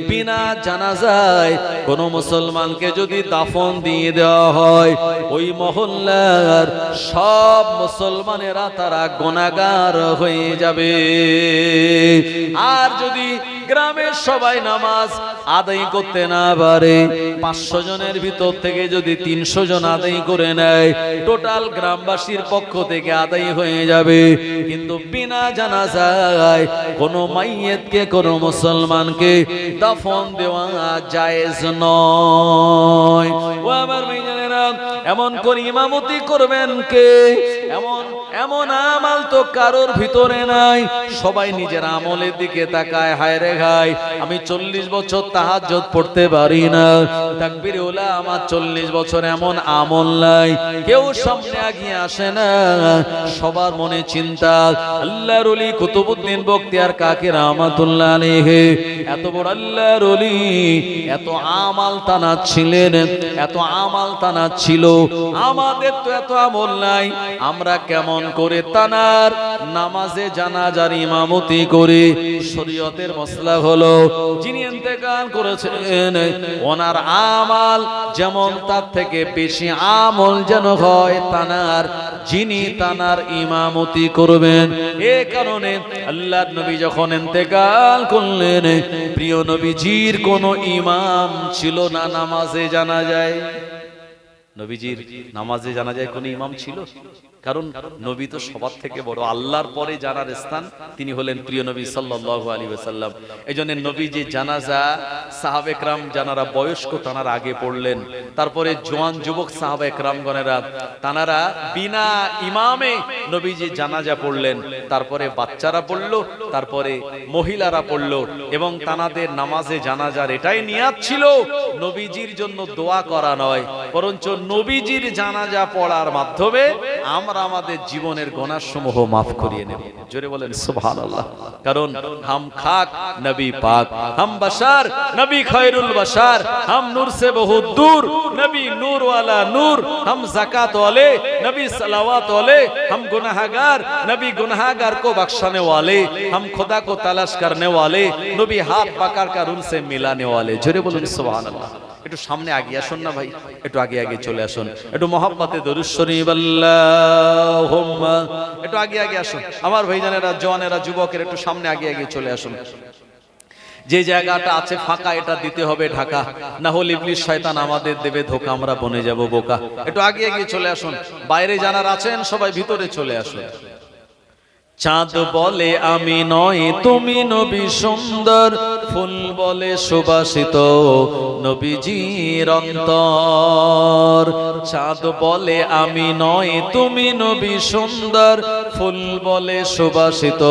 বিনা জানাজায় কোন মুসলমানকে যদি দাফন দিয়ে দেওয়া হয়, ওই মহল্লার সব মুসলমানেরা তারা গুনাহগার হয়ে যাবে। আর যদি গ্রামের সবাই নামাজ আদায় করতে না পারে, 500 জনের ভিতর থেকে যদি 300 জন আদায় করে নেয়, টোটাল গ্রামবাসীর এলাকাবাসীর পক্ষ থেকে আদায় হয়ে যাবে, কিন্তু বিনা জানাজায় কোনো মাইয়েতকে কোনো মুসলমানকে দাফন দেওয়া জায়েজ নয়। ও আমার ভাইজানেরা, এমন করে ইমামতি করবেন কে? এমন আমাল তো কারোর ভিতরে নাই। সবাই নিজের আমলের দিকে তাকায়, হায় রে হায় আমি 40 বছর তাহাজ্জুদ পড়তে পারি না, তাকবীর ওলা আমার 40 বছর এমন আমল নাই, কেউ সামনে এগিয়ে আসে না। সবার মনে চিন্তা। আল্লাহর ওলি কুতুবউদ্দিন বখতিয়ার কাকি রাহমাতুল্লাহ আলাইহি এত বড় আল্লাহর ওলি, এত আমাল তানা ছিলেন, এত আমাল তানা ছিল। আমাদের তো এত আমল নাই, আমরা কেমন করে তানার নামাজে জানাজার ইমামতি করে? শরীয়তের মাসলা হলো, যিনি ইন্তেকাল করেছেন ওনার আমাল যেমন তার থেকে বেশি আমল যেন হয় তানার, যিনি তানার ইমামতি করবেন। এ কারণে আল্লাহর নবী যখন ইন্তেকাল করলেন, প্রিয় নবীজির কোনো ইমাম ছিল না নামাজে জানাজায়। নবীজির নামাজে জানাজায় কোনো ইমাম ছিল? কারণ নবী তো সবার থেকে বড়, আল্লাহর পরে জানার স্থান তিনি হলেন প্রিয় নবী সাল্লাল্লাহু আলাইহি ওয়াসাল্লাম। এইজন্য নবীজি জানাজা সাহাবে کرام জানারা বয়স্ক তানারা আগে পড়লেন, তারপরে জওয়ান যুবক সাহাবে کرامগণেরা তানারা বিনা ইমামে নবীজি জানাজা পড়লেন, তারপরে বাচ্চারা পড়লো, তারপরে মহিলারা পড়লো, এবং তানাদের নামাজে জানাজার এটাই নিয়াত ছিল নবীজির জন্য দোয়া করা নয়, বরঞ্চ নবীজির জানাজা পড়ার মাধ্যমে আমরা আমাদের জীবনের গুনাহসমূহ মাফ করিয়ে নেব। জোরে বলেন সুবহানাল্লাহ। কারণ হাম খাক নবী পাক, হাম বশার নবী খায়রুল বশার, হাম নূর সে বহুত দূর নবী নূর ওয়ালা নূর, হাম যাকাত वाले नबी सलावत वाले, हम गुनाहगार नबी गुनाहगार को बख्शने वाले, हम खुदा को तलाश करने वाले, नबी हाथ पकड़ कर उनसे मिलाने वाले। जोरे बोलুন সুবহানাল্লাহ। একটু সামনে আগে আসুন না ভাই, একটু আগে আগে চলে আসুন, একটু মহব্বতে দরুদ শরীফ আল্লাহুম্মা, একটু আগে আগে আসুন আমার ভাইজানেরা, জওয়ানেরা, যুবকেরা একটু সামনে আগে আগে চলে আসুন। যে জায়গাটা আছে ফাঁকা এটা দিতে হবে ঢাকা, না হলে ইবলিস শয়তান আমাদের দেবে ধোঁকা, আমরা বনে যাব বোকা। একটু আগে আগে চলে আসুন, বাইরে যারা আছেন সবাই ভিতরে চলে আসুন। চাঁদ বলে আমি নয় তুমি নবী সুন্দর, ফুল বলে সুবাসিত নবীজির অন্তর। চাঁদ বলে আমি নয় তুমি নবী সুন্দর, ফুল বলে সুবাসিত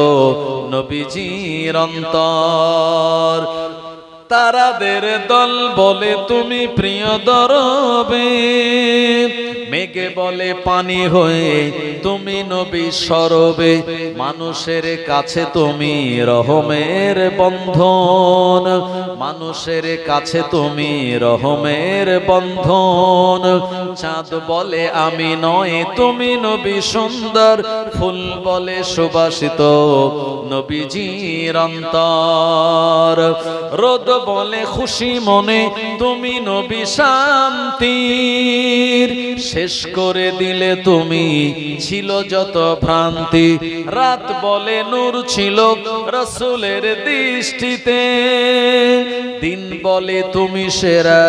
নবীজির অন্তর। তারাদের দল বলে তুমি প্রিয় দরবে, মেঘে বলে পানি হয়ে তুমি নবী সরবে, মানুষের কাছে তুমি রহমের বন্ধন, মানুষের কাছে তুমি রহমের বন্ধন। চাঁদ বলে আমি নয় তুমি নবী সুন্দর, ফুল বলে সুবাসিত নবীজির অন্তর। রোদ বলে খুশি মনে তুমি নবী শান্তির, শেষ করে দিলে তুমি ছিল যত ভ্রান্তি। রাত বলে নূর ছিল রাসূলের দৃষ্টিতে, দিন বলে তুমি সেরা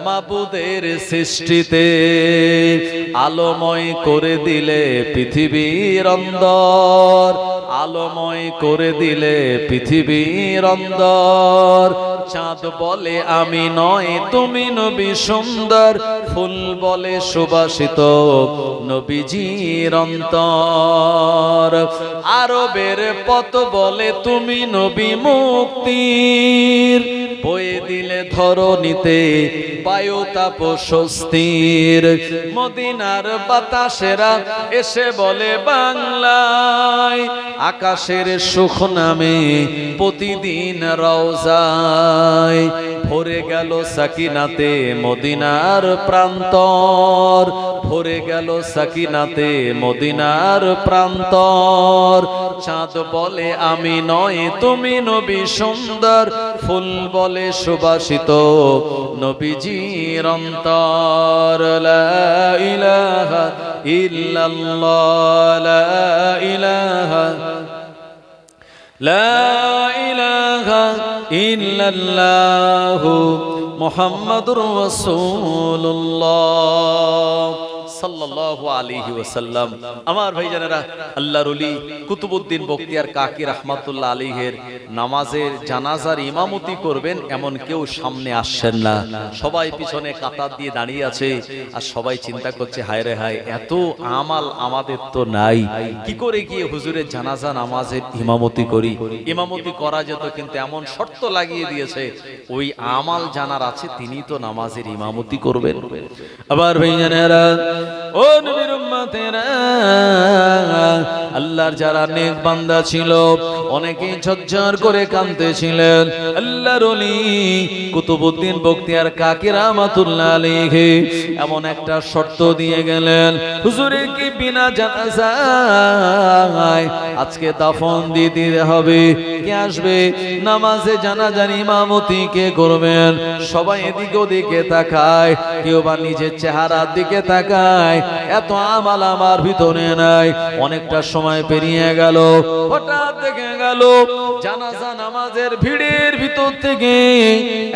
মাবুদের সৃষ্টিতে। আলোময় করে দিলে পৃথিবীর অন্দর, আলোময় করে দিলে পৃথিবীর অন্দর। চাঁদ বলে আমি নয় তুমি নবী সুন্দর, ফুল বলে সুবাসিত নবীজির অন্তর। আরবের পথ বলে তুমি নবী মুক্তির, বয়ে দিলে ধরণীতে বায়ুতাপ স্বস্তির। মদিনার বাতাসেরা এসে বলে বাংলায়, আকাশের সুখ নামে প্রতিদিন রওজায়। ভরে গেল সাকিনাতে মদিনার প্রান্তর, ভরে গেল সাকিনাতে মদিনার প্রান্তর। চাঁদ বলে আমি নয় তুমি নবী সুন্দর, ফুল বলে সুবাসিত নবীজির অন্তর। লা ইলাহা ইল্লাল্লাহ, লা ইলাহা, লা ইলাহা ইল্লাল্লাহু মুহাম্মাদুর রাসূলুল্লাহ সাল্লাল্লাহু আলাইহি ওয়াসাল্লাম। আমার ভাইজানেরা, আল্লাহর ওলি কুতুবউদ্দিন বখতিয়ার কাকি রাহমাতুল্লাহ আলাইহির নামাজের জানাজার ইমামতি করবেন এমন কেউ সামনে আসছেন না। সবাই পিছনে কাতার দিয়ে দাঁড়িয়ে আছে আর সবাই চিন্তা করছে, হায় রে হায়, এত আমাল আমাদের তো নাই, কি করে গিয়ে হুজুরের জানাজা নামাজের ইমামতি করি। ইমামতি করা যেত, কিন্তু এমন শর্ত লাগিয়ে দিয়েছে ওই আমাল জানার আছে তিনি তো নামাজের ইমামতি করবেন। আবার ভাইজানেরা, ও নবীর উম্মতেরা, আল্লাহর যারা নেক বান্দা ছিল অনেকে ঝরঝর করে কাঁদতেছিলেন। আল্লাহর ওলি কুতুবউদ্দিন বখতিয়ার কাকি রাহমাতুল্লাহ আলাইহি এমন একটা শর্ত দিয়ে গেলেন, হুজুরের কি বিনা জানাজায় আজকে দাফন দিতে হবে। কে আসবে নামাজে জানাজার ইমামতি কে করবেন? সবাই এদিকে ওদিকে তাকায়, কেউ বা নিজের চেহারার দিকে তাকায়। এত আমাল আমার ভিতরে নাই। অনেকটা সময় পেরিয়ে গেল, হঠাৎ দেখে গেল জানাজা নামাজের ভিড়ের ভিতর থেকে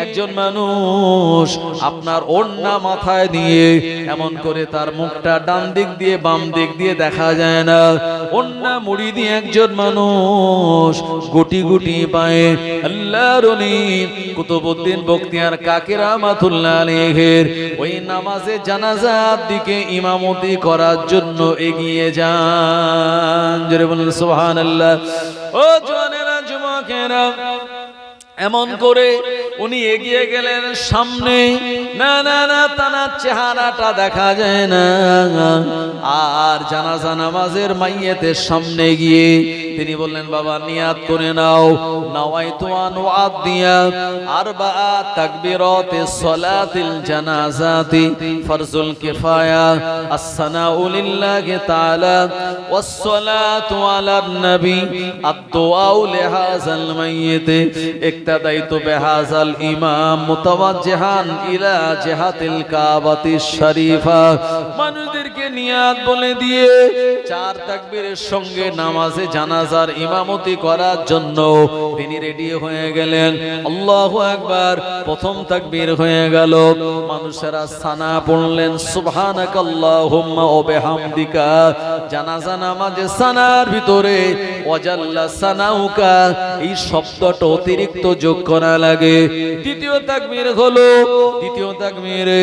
একজন মানুষ আপনার ওড়না মাথায় দিয়ে এমন করে তার মুখটা ডান দিক দিয়ে বাম দিক দিয়ে দেখা যায় না, ওড়না মুড়ি দিয়ে একজন মানুষ গুটি গুটি পায়ে আল্লাহর ওলি কুতুবউদ্দিন বখতিয়ার কাকি রাহমাতুল্লাহ আলাইহির ওই নামাজে জানাজার দিকে ইমামতি করার জন্য এগিয়ে যান। জোরে বলুন সুবহানাল্লাহ। ও জওয়ানেরা, যুবকেরা, এমন করে উনি এগিয়ে গেলেন সামনে। না না না, তার চেহারাটা দেখা যায় না। আর জানাজা নামাজের মাইয়েতের সামনে গিয়ে তিনি বললেন, বাবা নিয়াত করে নাও, নাওয়াইতু আন উআদ্দিয়া আরবাআ তাকবীরাতিস সালাতিল জানাজাতি ফরজুল কিফায়া আসসানাউ লিল্লাহি তাআলা ওয়াস সালাতু আলান নবী আদ-দুআউ লিহাযাল মাইয়িত ইক্তাদাইতু বিহাযাল ইমাম মুতাওয়াজ্জিহান ইলা জিহাতিল কাবাতিশ শরীফা। মানুষদেরকে নিয়াত বলে দিয়ে চার তাকবীরের সঙ্গে নামাজে জানাজার ইমামতি করার জন্য তিনি রেডি হয়ে গেলেন। আল্লাহু আকবার। প্রথম তাকবীর হয়ে গেল, মানুষেরা সানা পড়লেন সুবহানাকাল্লাহুম্মা ওয়া বিহামদিকা। জানাজা নামাজে সানার ভিতরে ওয়াজাল্লা সানাউকা এই শব্দটা অতিরিক্ত যোগ করা লাগে। দ্বিতীয় তাকবীর হলো, দ্বিতীয় তাকবীরে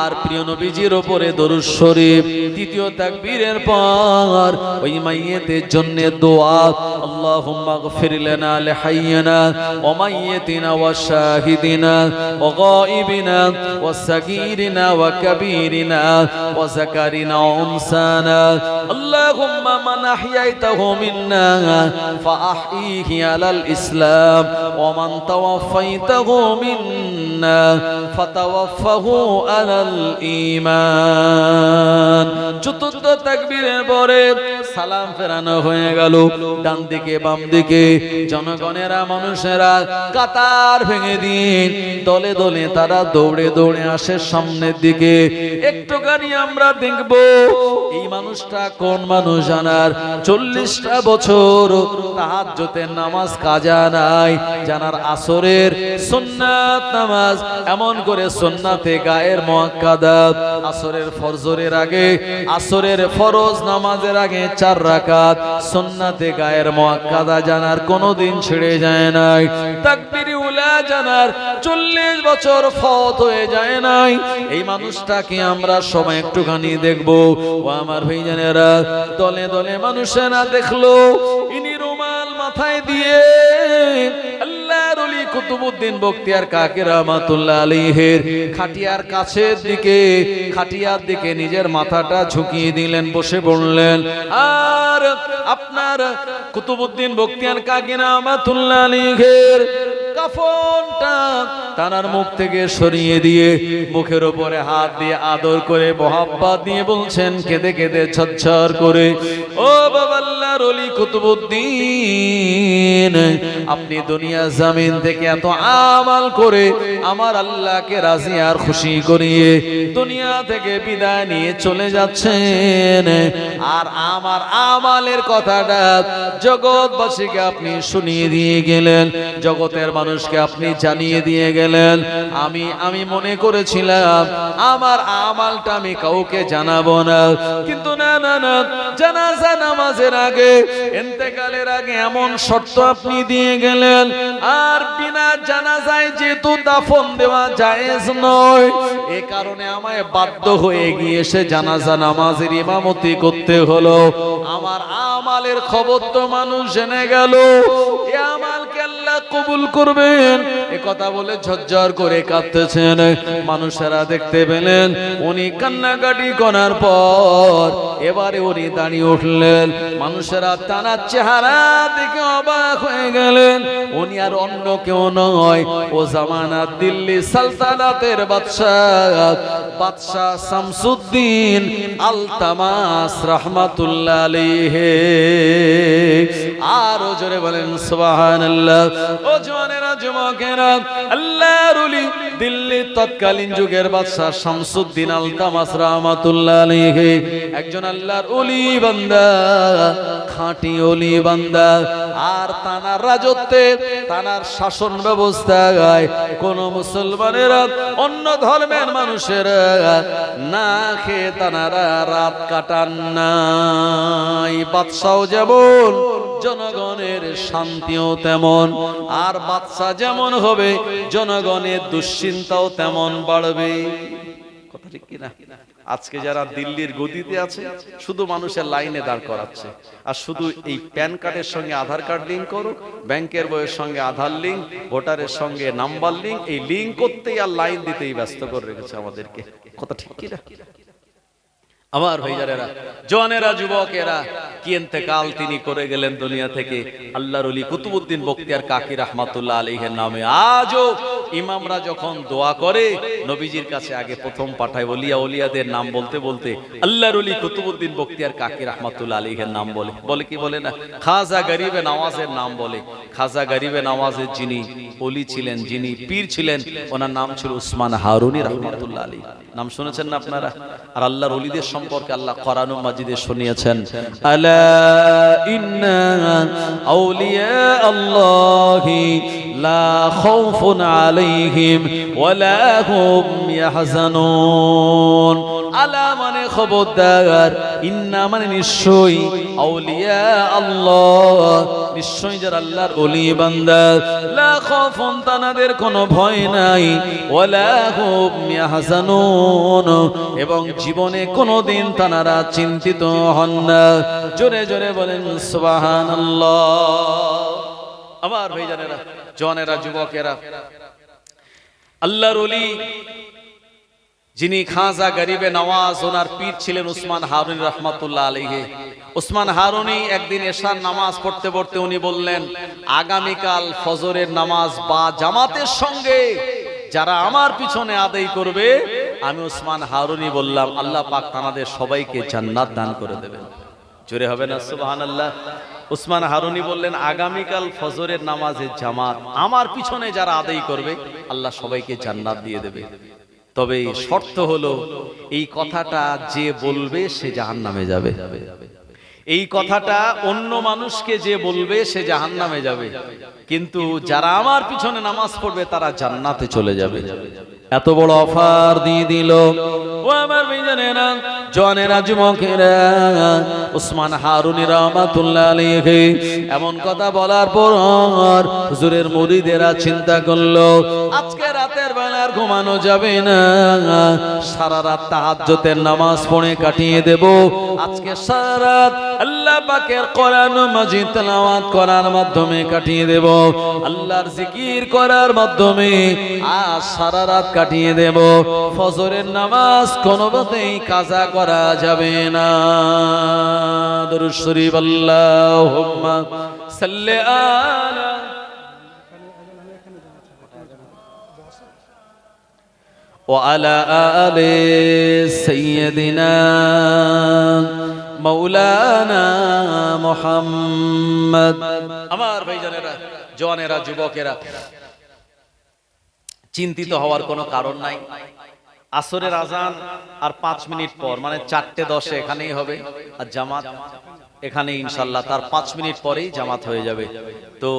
আর প্রিয় নবীজির উপরে দরুদ শরীফ। তৃতীয় তাকবীরের পর ওই মাইয়েতের জন্য দোয়া, আল্লাহুম্মা গফির লানা লিহাইয়িনা ওয়া মাইয়িতিনা ওয়া শাহিদিনা ওয়া গায়িবিনা ওয়া সাগীরিনা ওয়া কাবীরিনা ওয়া যাকারিনা ওয়া উনসানা। আল্লাহুম্মা মান আহইয়াইতাহু মিন্না ফাআহইহি আলাল ইসলাম ওয়া মান তাওয়াফাইতাহু মিন্না ফাতাওয়াফাহু আলাল ঈমান। চতুর্থ তাকবীরের পরে সালাম ফেরানো হয়ে গেল। ডান দিকে বাম দিকে জনগণেরা, মানুষেরা কাতার ভেঙে দিন দলে দলে তারা দৌড়ে দৌড়ে আসে সামনের দিকে। একটুখানি আমরা দেখব এই মানুষটা কোন মানুষ জানার 40টা বছর তাহাজ্জুদের নামাজ কাজা নাই, জানার আসরের সুন্নাত নামাজ এমন করে সুন্নাতে গায়ের মুআক্কাদাত, আসরের ফরজের আগে, আসরের ফরজ নামাজের আগে 4 রাকাত সুন্নাতে গায়ের মুআক্কাদা জানার কোনোদিন ছেড়ে যায় নাই। তাকবীর উলা জানার 40 বছর ফত হয়ে যায় নাই। এই মানুষটাকে আমরা সবাই একটুখানি দেখব। ও আমার ভাইজানেরা, দলে দলে মানুষেরা দেখলো ইনি রুমাল মাথায় দিয়ে আল্লাহর ওলি কুতুবউদ্দিন বখতিয়ার কাকি রাহমাতুল্লাহ আলাইহির খাটিয়ার কাছের দিকে, খাটিয়ার দিকে নিজের মাথাটা ঝুঁকিয়ে দিলেন, বসে পড়লেন। আর আপনার কুতুবউদ্দিন বখতিয়ার কাকি রাহমাতুল্লাহ আলাইহির কাফনটা তানার মুখ থেকে সরিয়ে দিয়ে মুখের উপরে হাত দিয়ে আদর করে মোহাব্বত দিয়ে বলছেন কেঁদে কেঁদে ঝরঝর করে, ও বাবা আল্লাহ আল্লাহর ওলি কুতুবউদ্দিন, আপনি দুনিয়া জমিন থেকে এত আমাল করে আমার আল্লাহকে রাজি আর খুশি করিয়ে দুনিয়া থেকে বিদায় নিয়ে চলে যাচ্ছেন, আর আমার আমালের কথাটা জগৎবাসীকে আপনি শুনিয়ে দিয়ে গেলেন, জগতের মানুষকে আপনি জানিয়ে দিয়ে গেলেন। আমি মনে করেছিলাম আমার আমালটা আমি কাউকে জানাবো না, কিন্তু না না না, জানাজা নামাজের আগে, ইন্তেকালের আগে এমন শর্ত আপনি দিয়ে গেলেন, আর বিনা জানাজায় যেহেতু দাফন দেওয়া জায়েজ নয়, এ কারণে আমায় বাধ্য হয়ে গিয়ে সে জানাজা নামাজের ইমামতি করতে হলো। আমার আমালের খবর তো মানুষ জেনে গেল, এ আমালকে আল্লাহ কবুল করবেন এ কথা বলে ঝরঝর করে কাঁদতেছেন। মানুষেরা দেখতে পেলেন উনি কান্নাকাটি করার পর এবারে উনি দাঁড়িয়ে উঠলেন। মানুষেরা তার চেহারা দেখে অবাক হয়ে গেলেন, উনি আর অন্য কেউ নয়, ও জামানার দিল্লি সালতানাতের বাদশাহ শামসুদ্দিন আলতামাস রাহমাতুল্লাহ আলাইহি। আরো জোরে বলেন সুবহানাল্লাহ। ও জওয়ানেরা, যুবকেরা, আল্লাহর ওলি দিল্লির তৎকালীন যুগের বাদশাহ শামসুদ্দিন আলতামাস রাহমাতুল্লাহ আলাইহি একজন আল্লাহর ওলি বান্দা, খাঁটি ওলি বান্দা। আর তানার রাজত্বে, তানার শাসন ব্যবস্থায় কোন মুসলমানেরা, অন্য ধর্মের মানুষেরা না খেয়ে তানারা রাত কাটান নাই। বাদশাও যেমন, জনগণের শান্তিও তেমন, আর বাদশা যেমন হবে জনগণের দুশ্চিন্তাও তেমন বাড়বে। কথা ঠিক কিনা? আজকে যারা দিল্লির গদিতে আছে শুধু মানুষের লাইনে দাঁড় করাচ্ছে, আর শুধু এই প্যান কার্ডের সঙ্গে আধার কার্ড লিঙ্ক করো, ব্যাংকের বইয়ের সঙ্গে আধার লিঙ্ক, ভোটারের সঙ্গে নাম্বার লিঙ্ক, এই লিঙ্ক করতেই আর লাইন দিতেই ব্যস্ত করে রেখেছে আমাদেরকে। কথা ঠিক কিনা? আমার ভাইজানেরা, জওয়ানেরা, যুবকেরা, কি ইন্তেকাল তিনি করে গেলেন দুনিয়া থেকে। আল্লাহর ওলি কুতুবউদ্দিন বখতিয়ার কাকি রাহমাতুল্লাহ আলাইহির নামে আজও ইমামরা যখন দোয়া করে নবীজির কাছে আগে প্রথম পাঠায় ওলিয়াদের নাম বলতে বলতে আল্লাহর ওলি কুতুবউদ্দিন বখতিয়ার কাকি রাহমাতুল্লাহ আলাইহির নাম বলে। বলে কি বলে না? খাজা গরিবে নওয়াজের নাম বলে। খাজা গরিবে নওয়াজের যিনি ওলি ছিলেন, যিনি পীর ছিলেন, ওনার নাম ছিল উসমান হারুনি রাহমাতুল্লাহ আলাইহি। নাম শুনেছেন না আপনারা? আর আল্লাহর ওলিদের সম্পর্কে আল্লাহ কোরআন মাজিদে শুনিয়েছেন, আলা ইন্না আউলিয়া আল্লাহি লা খাউফুন আলাইহিম ওয়ালা হুম ইয়াহজানুন। আলা মানে খবরদার, ইন্না মানে নিশ্চয়ই, আউলিয়া আল্লাহ নিশ্চয়ই যারা আল্লাহর ওলি বান্দা, লা খাউফুন তানাদের কোনো ভয় নাই, ওয়ালা হুম ইয়াহজানুন এবং জীবনে কোনোদিন তানারা চিন্তিত হন না। জোরে জোরে বলেন সুবহানাল্লাহ। আমার ভাইজানেরা, জওয়ানেরা, যুবকেরা, আল্লাহর ওলি যিনি খাজা গরিবে নওয়াজ, ওনার পীর ছিলেন উসমান হারুনি রাহমাতুল্লাহ আলাইহি। উসমান হারুনি একদিন এশার নামাজ পড়তে পড়তে উনি বললেন, আগামীকাল ফজরের নামাজ বা জামাতের সঙ্গে যারা আমার পিছনে আদায় করবে, আমি উসমান হারুনি বললাম আল্লাহ পাক তাদের সবাইকে জান্নাত দান করে দেবেন। জোরে হবে না সুবহানাল্লাহ? উসমান হারুনি বললেন, আগামীকাল ফজরের নামাজের জামাত আমার পিছনে যারা আদায় করবে আল্লাহ সবাইকে জান্নাত দিয়ে দেবে। তবে শর্ত হলো এই কথাটা যে বলবে সে জাহান্নামে যাবে। এই কথাটা অন্য মানুষকে যে বলবে সে জাহান্নামে যাবে, কিন্তু যারা আমার পিছনে নামাজ পড়বে তারা জান্নাতে চলে যাবে। এত বড় অফার দিয়ে দিল। ও আমার ভাইজানেরা, জওয়ানেরা, যুবকেরা, উসমান হারুনি রাহমাতুল্লাহ আলাইহি এমন কথা বলার পর হুজুরের মুরিদেরা চিন্তা করলো, আজকে রাতের বেলা আর ঘুমানো যাবে না, সারা রাত তাহাজ্জুদের নামাজ পড়ে কাটিয়ে দেব। আজকে সারা রাত আল্লাহ পাকের কোরআন মাজিদ তেলাওয়াত করার মাধ্যমে কাটিয়ে দেব, আল্লাহর জিকির করার মাধ্যমে আজ সারা রাত কাটিয়ে দেব। ফজরের নামাজ কোনোভাবেই কাজা করা যাবে না। দরুদ শরীফ আল্লাহুম্মা সাল্লি আলা ওয়া আলা আলি সাইয়্যিদিনা মাওলানা মুহাম্মদ। আমার ভাইজানেরা, জওয়ানেরা, যুবকেরা, চিন্তিত হওয়ার কোনো কারণ নাই। আসরের আজান আর 5 মিনিট পর, মানে 4:10 এখানেই হবে, আর জামাত এখানে ইনশাল্লাহ তার 5 মিনিট পরেই জামাত হয়ে যাবে। তো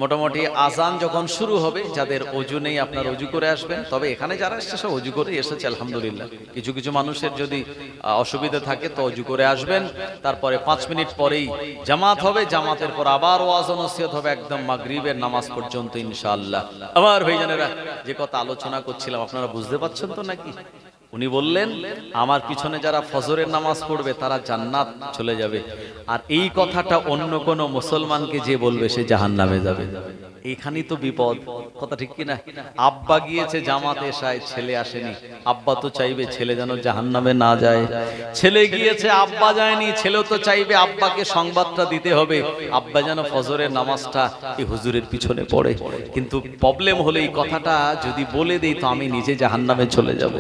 মোটামুটি আজান যখন শুরু হবে, যাদের অজু নেই আপনার অজু করে আসবেন। তবে এখানে যারা এসেছে সব অজু করে এসেছে আলহামদুলিল্লাহ। কিছু কিছু মানুষের যদি অসুবিধা থাকে তো অজু করে আসবেন। তারপরে 5 মিনিট পরেই জামাত হবে, জামাতের পর আবার ওয়াজ ও নসিহত হবে একদম মাগরিবের নামাজ পর্যন্ত ইনশাআল্লাহ। আমার ভাইজানেরা, যে কথা আলোচনা করছিলাম আপনারা বুঝতে পারছেন তো নাকি? উনি বললেন আমার পিছনে যারা ফজরের নামাজ পড়বে তারা জান্নাত চলে যাবে, আর এই কথাটা অন্য কোন মুসলমানকে যে বলবে সে জাহান্নামে যাবে। এইখানেই তো বিপদ, কথা ঠিক কিনা? আব্বা গিয়েছে জামাতে এসায়, ছেলে আসেনি। আব্বা তো চাইবে ছেলে যেন জাহান্নামে না যায়। ছেলে গিয়েছে, আব্বা যায়নি, ছেলেও তো চাইবে আব্বাকে সংবাদটা দিতে হবে, আব্বা যেন ফজরের নামাজটা এই হুজুরের পিছনে পড়ে। কিন্তু প্রবলেম হলো এই কথাটা যদি বলে দেই তো আমি নিজে জাহান্নামে চলে যাব।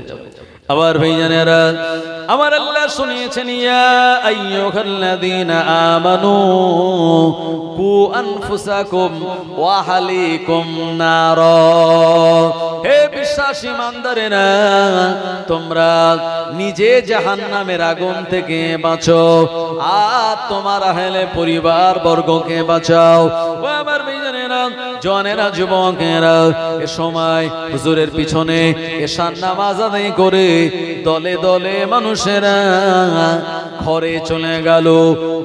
আবার ভাইজানেরা, আমার আল্লাহ শুনিয়েছেন, ইয়া আইয়ুহাল্লাযীনা আমানু কু আনফুসাকুম ওয়া আহলিকুম নার। হে বিশ্বাসী ইমানদারেরা, তোমরা নিজে জাহান্নামের আগুন থেকে বাঁচো আর তোমার আহলে পরিবার বর্গকে বাঁচাও। ও আমার ভাইজানেরা, জওয়ানেরা, যুবকেরা, এ সময় হুজুরের পিছনে এশার নামাজ আদায় করে দলে দলে মানুষেরা ঘরে চলে গেল।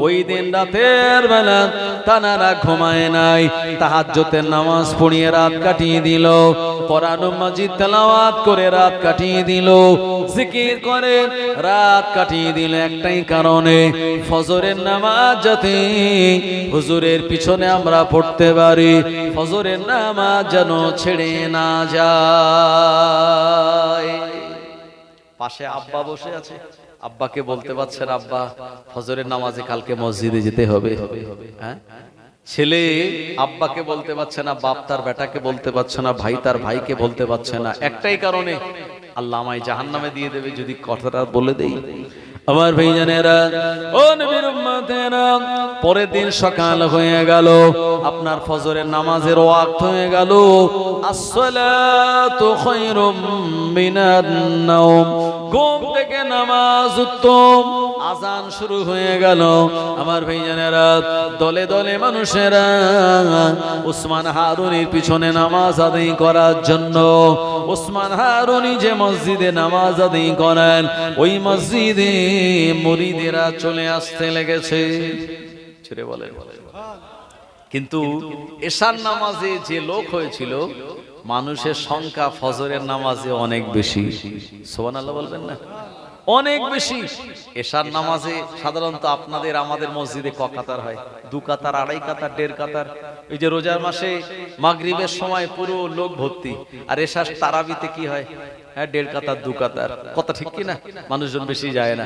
ওই দিন রাতের বেলা তানারা ঘুমায় নাই, তাহাজ্জুদের নামাজ পড়িয়ে রাত কাটিয়ে দিল, কোরআন মাজিদ তেলাওয়াত করে রাত কাটিয়ে দিল, জিকির করে রাত কাটিয়ে দিল একটাই কারণে, ফজরের নামাজ যাতে হুজুরের পিছনে আমরা পড়তে পারি, ফজরের নামাজ যেন ছেড়ে না যায়। পাশে আব্বা বসে আছে, আব্বাকে বলতে পারছেন আব্বা ফজরের নামাজে কালকে মসজিদে যেতে হবে। হ্যাঁ, ছেলে আব্বাকে বলতে পারছে না, বাপ তার বেটাকে বলতে পারছে না, ভাই তার ভাইকে বলতে পারছে না, একটাই কারণে আল্লাহ আমায় জাহান্নামে দিয়ে দেবে যদি কথাটা বলে দেই। আমার ভাইজানেরা, ও নবীর উম্মতেরা, পরের দিন সকাল হয়ে গেল, আপনার ফজরের নামাজের ওয়াক্ত হয়ে গেল। আসসালাতু খায়রুম মিনান নাওম, ঘুম থেকে নামাজ উত্তম। আজান শুরু হয়ে গেল। আমার ভাইজানেরা, দলে দলে মানুষেরা ওসমান হারুনির পিছনে নামাজ আদায় করার জন্য, ওসমান হারুনি যে মসজিদে নামাজ আদায় করেন ওই মসজিদে মুরিদেরা চলে আসতে লেগেছে। ছেড়ে বলেন। কিন্তু এশার নামাজে যে লোক হয়েছিল, মানুষের সংখ্যা ফজরের নামাজে অনেক বেশি। সুবহানাল্লাহ বলবেন না? অনেক বেশি। এশার নামাজে সাধারণত আপনাদের আমাদের মসজিদে ক কাতার হয়? 2 কাতার, 2.5 কাতার, 1.5 কাতার। ওই যে রোজার মাসে মাগরিবের সময় পুরো লোক ভর্তি, আর এশার তারাবিতে কি হয়? হ্যাঁ, 1.5 কাতার, 2 কাতার। কথা ঠিক কি না? মানুষজন বেশি যায় না।